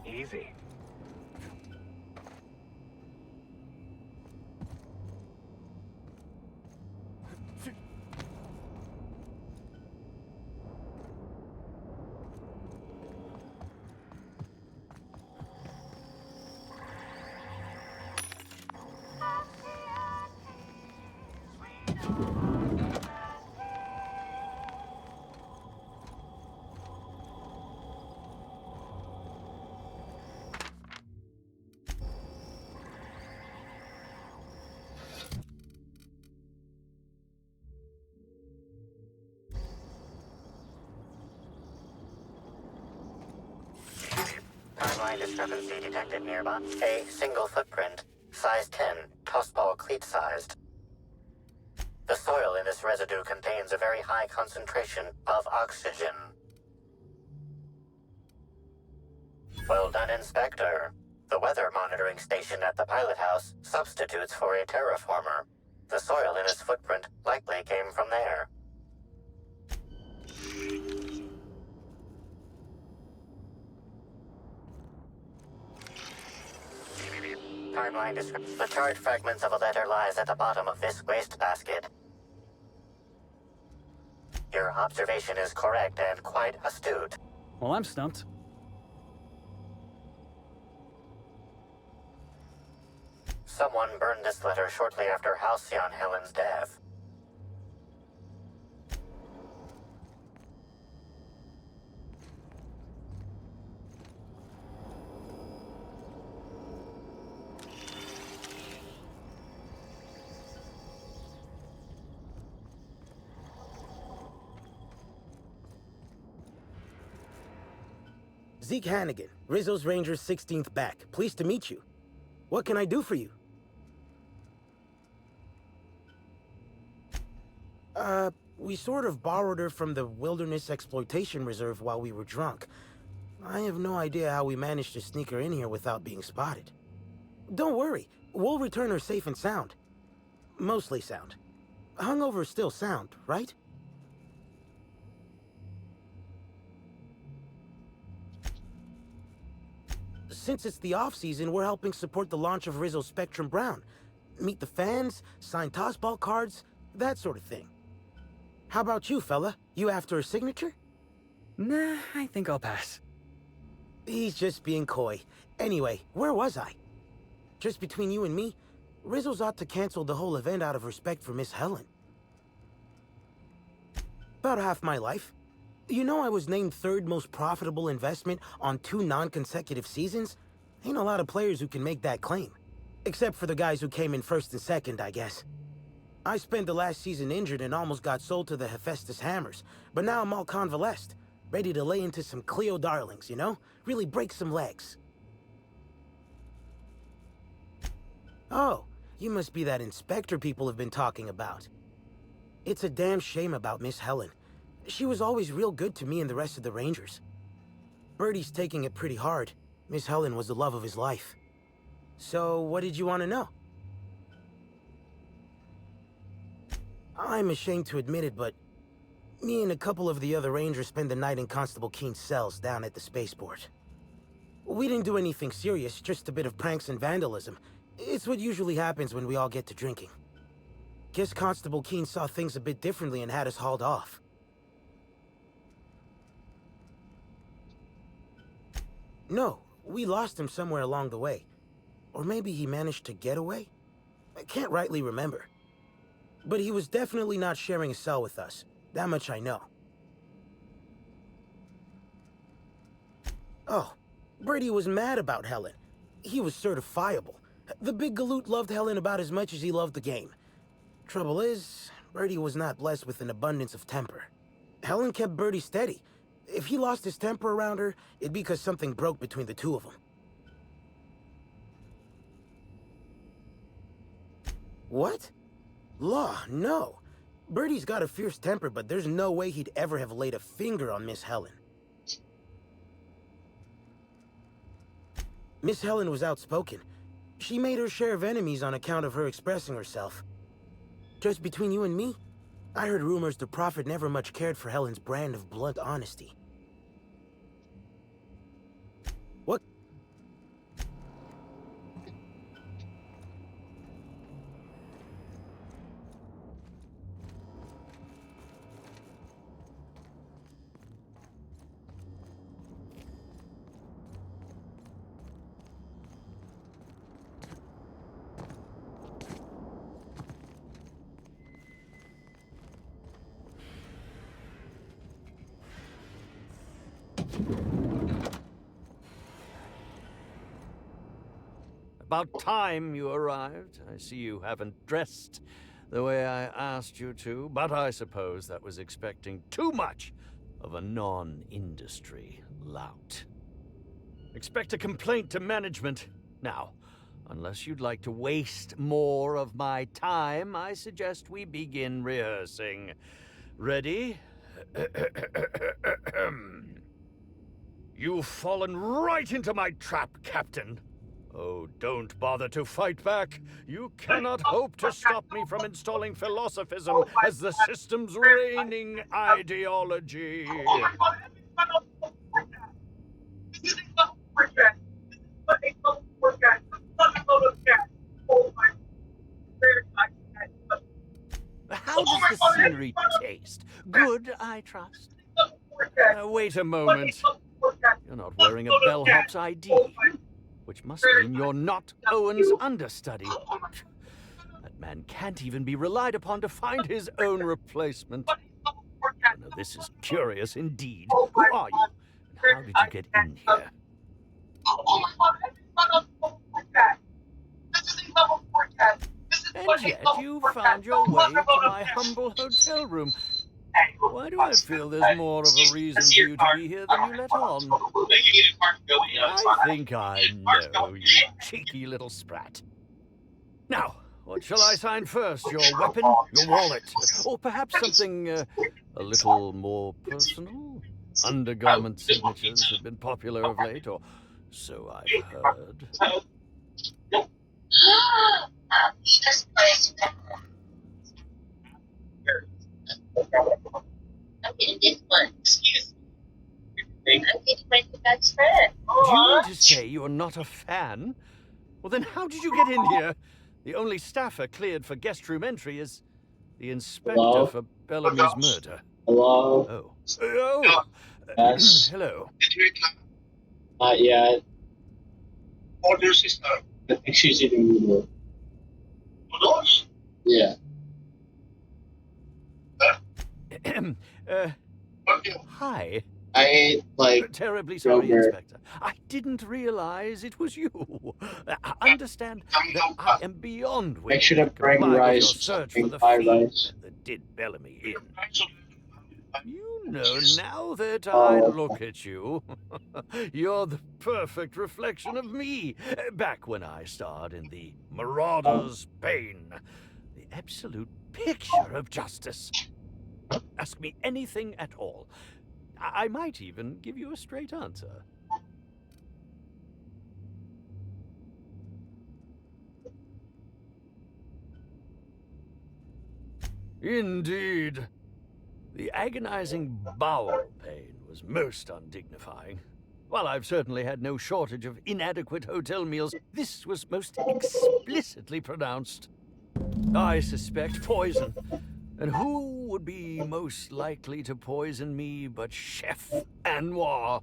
Easy. Timeline discrepancy detected nearby. A single footprint. Size 10. Tossball cleat-sized. The soil in this residue contains a very high concentration of oxygen. Well done, Inspector. The weather monitoring station at the pilot house substitutes for a terraformer. The soil in his footprint likely came from there. Timeline description. The charred fragments of a letter lies at the bottom of this wastebasket. Your observation is correct and quite astute. Well, I'm stumped. Someone burned this letter shortly after Halcyon Helen's death. Zeke Hannigan, Rizzo's Rangers 16th back. Pleased to meet you. What can I do for you? We sort of borrowed her from the Wilderness Exploitation Reserve while we were drunk. I have no idea how we managed to sneak her in here without being spotted. Don't worry, we'll return her safe and sound. Mostly sound. Hungover is still sound, right? Since it's the off-season, we're helping support the launch of Rizzo Spectrum Brown. Meet the fans, sign tossball cards, that sort of thing. How about you, fella? You after a signature? Nah, I think I'll pass. He's just being coy. Anyway, where was I? Just between you and me, Rizzo's ought to cancel the whole event out of respect for Miss Helen. About half my life. You know I was named third most profitable investment on 2 non-consecutive seasons? Ain't a lot of players who can make that claim. Except for the guys who came in first and second, I guess. I spent the last season injured and almost got sold to the Hephaestus Hammers, but now I'm all convalesced, ready to lay into some Cleo darlings, you know? Really break some legs. Oh, you must be that inspector people have been talking about. It's a damn shame about Miss Helen. She was always real good to me and the rest of the Rangers. Birdie's taking it pretty hard. Miss Helen was the love of his life. So, what did you want to know? I'm ashamed to admit it, but me and a couple of the other Rangers spent the night in Constable Keen's cells down at the spaceport. We didn't do anything serious, just a bit of pranks and vandalism. It's what usually happens when we all get to drinking. Guess Constable Keen saw things a bit differently and had us hauled off. No, we lost him somewhere along the way. Or maybe he managed to get away? I can't rightly remember. But he was definitely not sharing a cell with us. That much I know. Oh, Brady was mad about Helen. He was certifiable. The big galoot loved Helen about as much as he loved the game. Trouble is, Birdie was not blessed with an abundance of temper. Helen kept Birdie steady. If he lost his temper around her, it'd be because something broke between the two of them. What? Law, no. Birdie's got a fierce temper, but there's no way he'd ever have laid a finger on Miss Helen. Miss Helen was outspoken. She made her share of enemies on account of her expressing herself. Just between you and me, I heard rumors the Prophet never much cared for Helen's brand of blunt honesty. What? About time you arrived. I see you haven't dressed the way I asked you to, but I suppose that was expecting too much of a non-industry lout. Expect a complaint to management. Now, unless you'd like to waste more of my time, I suggest we begin rehearsing. Ready? You've fallen right into my trap, Captain. Oh, don't bother to fight back. You cannot hope to stop me from installing philosophism as the system's reigning ideology. How does the scenery taste? Good, I trust. Wait a moment. You're not wearing a bellhop's ID. Which must mean you're not Owen's understudy. That man can't even be relied upon to find his own replacement. Now, this is curious indeed. Who are you? And how did you get in here? And yet you found your way to my humble hotel room. Why do I feel there's more of a reason for you to be here than you let on? I think I know, you cheeky little sprat. Now, what shall I sign first? Your weapon? Your wallet? Or perhaps something a little more personal? Undergarment signatures have been popular of late, or so I've heard. I'm getting this one. Excuse me. I'm getting my best friend. Do you mean to say you're not a fan? Well, then how did you get in here? The only staffer cleared for guest room entry is the inspector for Bellamy's murder. Hello? Oh. Oh! Yes. Hello. Not yet. Oh, there's his I think she's eating noodle. Noodles? Yeah. Hi. I ate, like, terribly sorry, yogurt. Inspector. I didn't realize it was you. Understand that I am beyond willing Make sure to bring comply with rice your or search for something. the Buy fiend rice. that did Bellamy in. You know, now that I look at you, you're the perfect reflection of me, back when I starred in the Marauder's Bane. The absolute picture of justice. Ask me anything at all. I might even give you a straight answer. Indeed. The agonizing bowel pain was most undignifying. While I've certainly had no shortage of inadequate hotel meals, this was most explicitly pronounced. I suspect poison. And who would be most likely to poison me but Chef Anwar?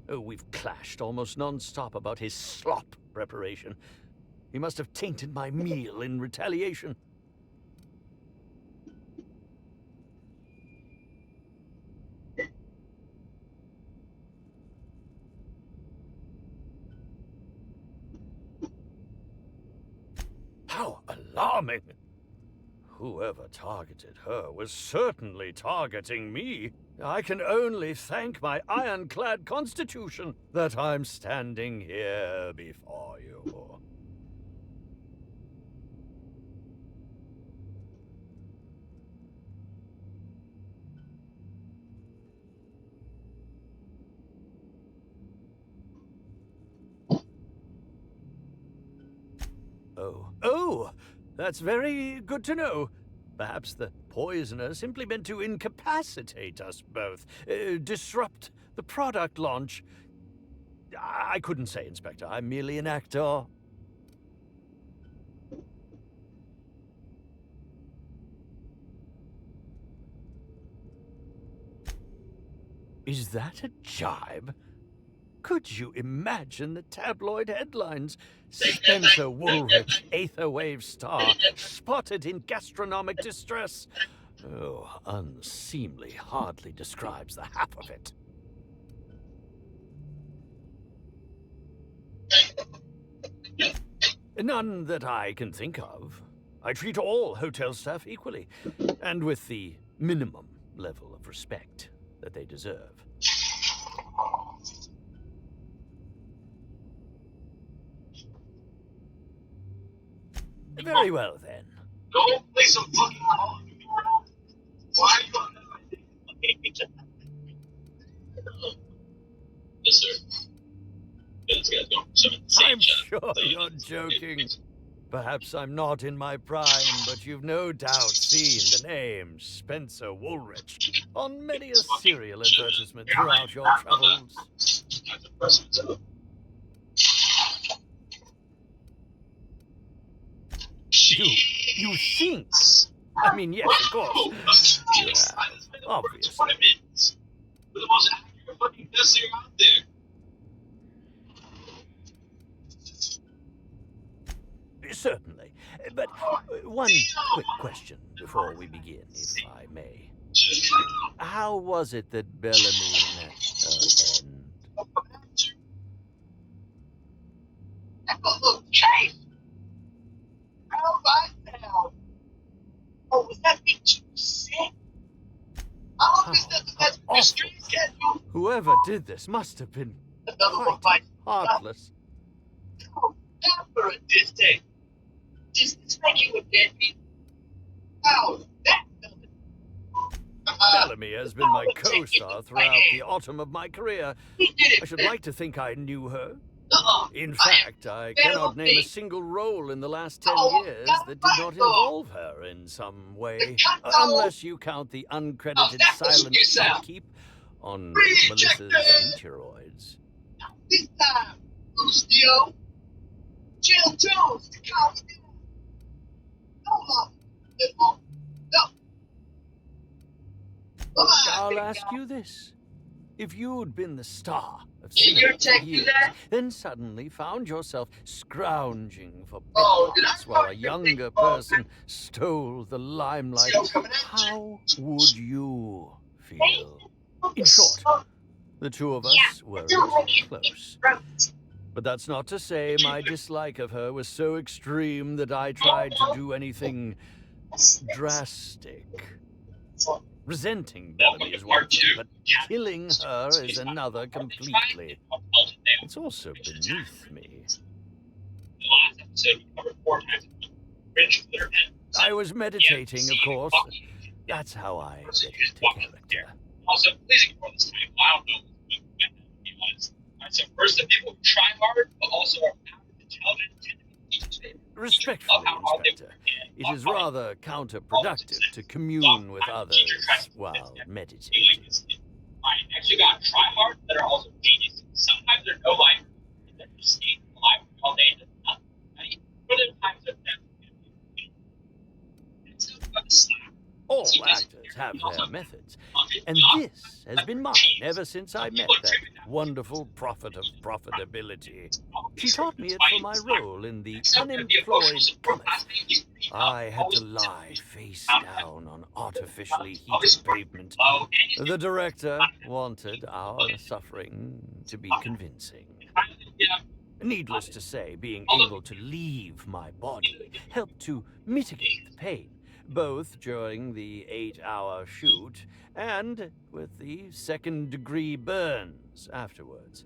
Oh, we've clashed almost non-stop about his slop preparation. He must have tainted my meal in retaliation. How alarming! Whoever targeted her was certainly targeting me. I can only thank my ironclad constitution that I'm standing here before you. Oh, that's very good to know. Perhaps the poisoner simply meant to incapacitate us both, disrupt the product launch. I couldn't say, Inspector. I'm merely an actor. Is that a jibe? Could you imagine the tabloid headlines? Spencer Woolrich, Aetherwave star, spotted in gastronomic distress. Oh, unseemly hardly describes the half of it. None that I can think of. I treat all hotel staff equally, and with the minimum level of respect that they deserve. Very well, then. Go play some fucking Call of Duty. Why are you on that? Yes, sir. This guy's going for some I'm sure you're joking. Perhaps I'm not in my prime, but you've no doubt seen the name Spencer Woolrich on many a serial advertisement throughout your travels. You think? I mean, yes, of course. You have, obviously. We're the most accurate fucking tester out there. Certainly. But one quick question before we begin, if I may. How was it that Bellamy met Look, Kate! How about now? Oh, was that me too sick? How long is that mystery schedule? Whoever did this must have been quite heartless. Never a diss day. Does this make you a deadbeat? How that Bellamy has been my co-star throughout the autumn of my career. I should like to think I knew her. In fact, I cannot name a single role in the last 10 years that did not involve her in some way, unless you count the uncredited silent shopkeep on Melissa's meteoroids. This time, Lucio. Jill Jones to calm me down. No. I'll ask you this. If you'd been the star of cinema for years, then suddenly found yourself scrounging for bits while a younger person stole the limelight, how would you feel? In short, the two of us weren't close. But that's not to say my dislike of her was so extreme that I tried to do anything drastic. Resenting Bellamy is one thing, but killing her is another completely. It's also beneath me. I was meditating, of course. That's how I get into character. Also, please ignore this time. I don't know who so first, the people who try hard, but also are average intelligent, tend to be teachers' favorite. Respectfully, Inspector, it is rather counterproductive to commune with others while meditating. I actually got tryhards that are also geniuses. Sometimes they're no life, and they're just staying alive all day and doing nothing. Right? Other times they're it's no fun to slap. All actors have their methods, and this has been mine ever since I met that wonderful prophet of profitability. She taught me it for my role in the unemployed cometh. I had to lie face down on artificially heated pavement. The director wanted our suffering to be convincing. Needless to say, being able to leave my body helped to mitigate the pain, both during the 8-hour shoot and with the second-degree burns afterwards.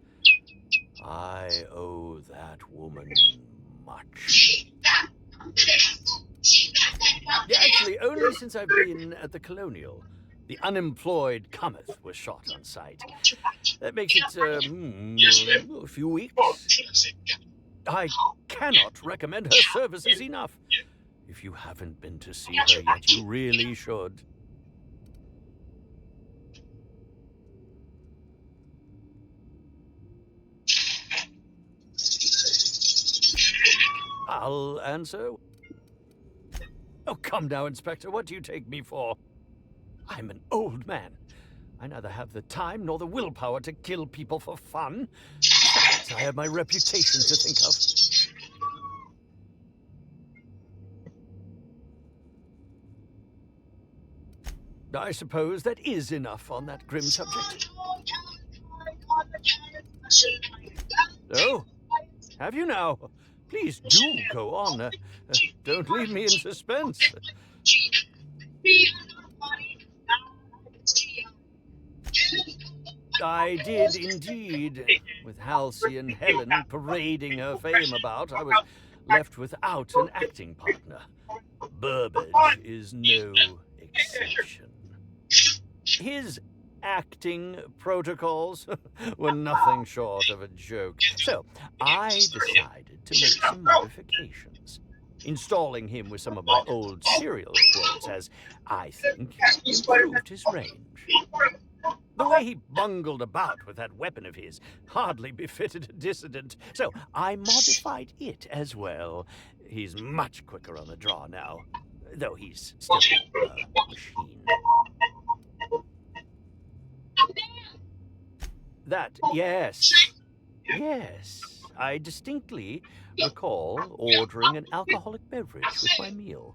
I owe that woman much. Actually, only since I've been at the Colonial. The unemployed cometh was shot on site. That makes it, a few weeks. I cannot recommend her services enough. If you haven't been to see her yet, you really should. I'll answer. Oh, come now, Inspector. What do you take me for? I'm an old man. I neither have the time nor the willpower to kill people for fun. Besides, I have my reputation to think of. I suppose that is enough on that grim subject. Oh, have you now? Please do go on. Don't leave me in suspense. I did indeed. With Halsey and Helen parading her fame about, I was left without an acting partner. Burbage is no exception. His acting protocols were nothing short of a joke. So I decided to make some modifications, installing him with some of my old serial quotes as, I think, improved his range. The way he bungled about with that weapon of his hardly befitted a dissident, so I modified it as well. He's much quicker on the draw now, though he's still a machine. That, yes, I distinctly recall ordering an alcoholic beverage with my meal.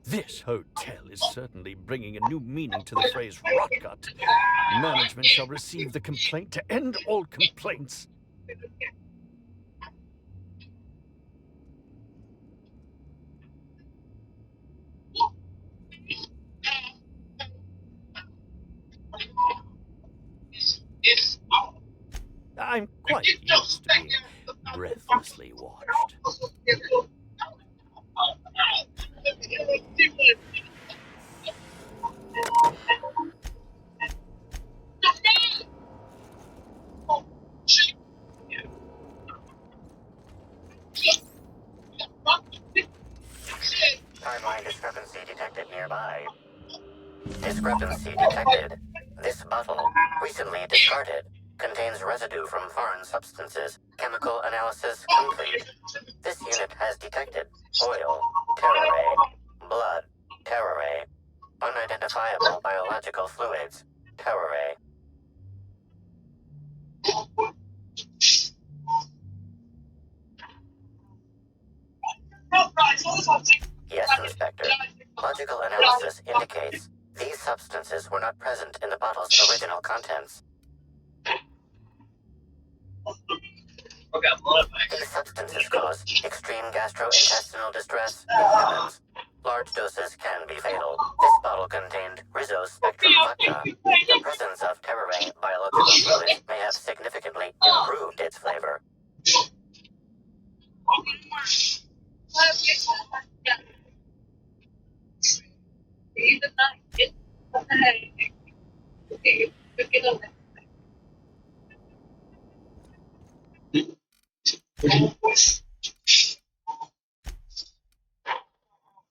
This hotel is certainly bringing a new meaning to the phrase rotgut. Management shall receive the complaint to end all complaints. I'm quite used to being breathlessly watched. Timeline discrepancy detected nearby. Discrepancy detected. This bottle, recently discarded, contains residue from foreign substances. Chemical analysis complete. This unit has detected oil, terroray, blood, terroray, unidentifiable biological fluids, terroray. Yes, Inspector. Logical analysis indicates these substances were not present in the bottle's original contents. These substances cause extreme gastrointestinal distress in humans. Large doses can be fatal. This bottle contained Rizzo Spectrum vodka. The presence of terroray biological fluids may have significantly improved its flavor.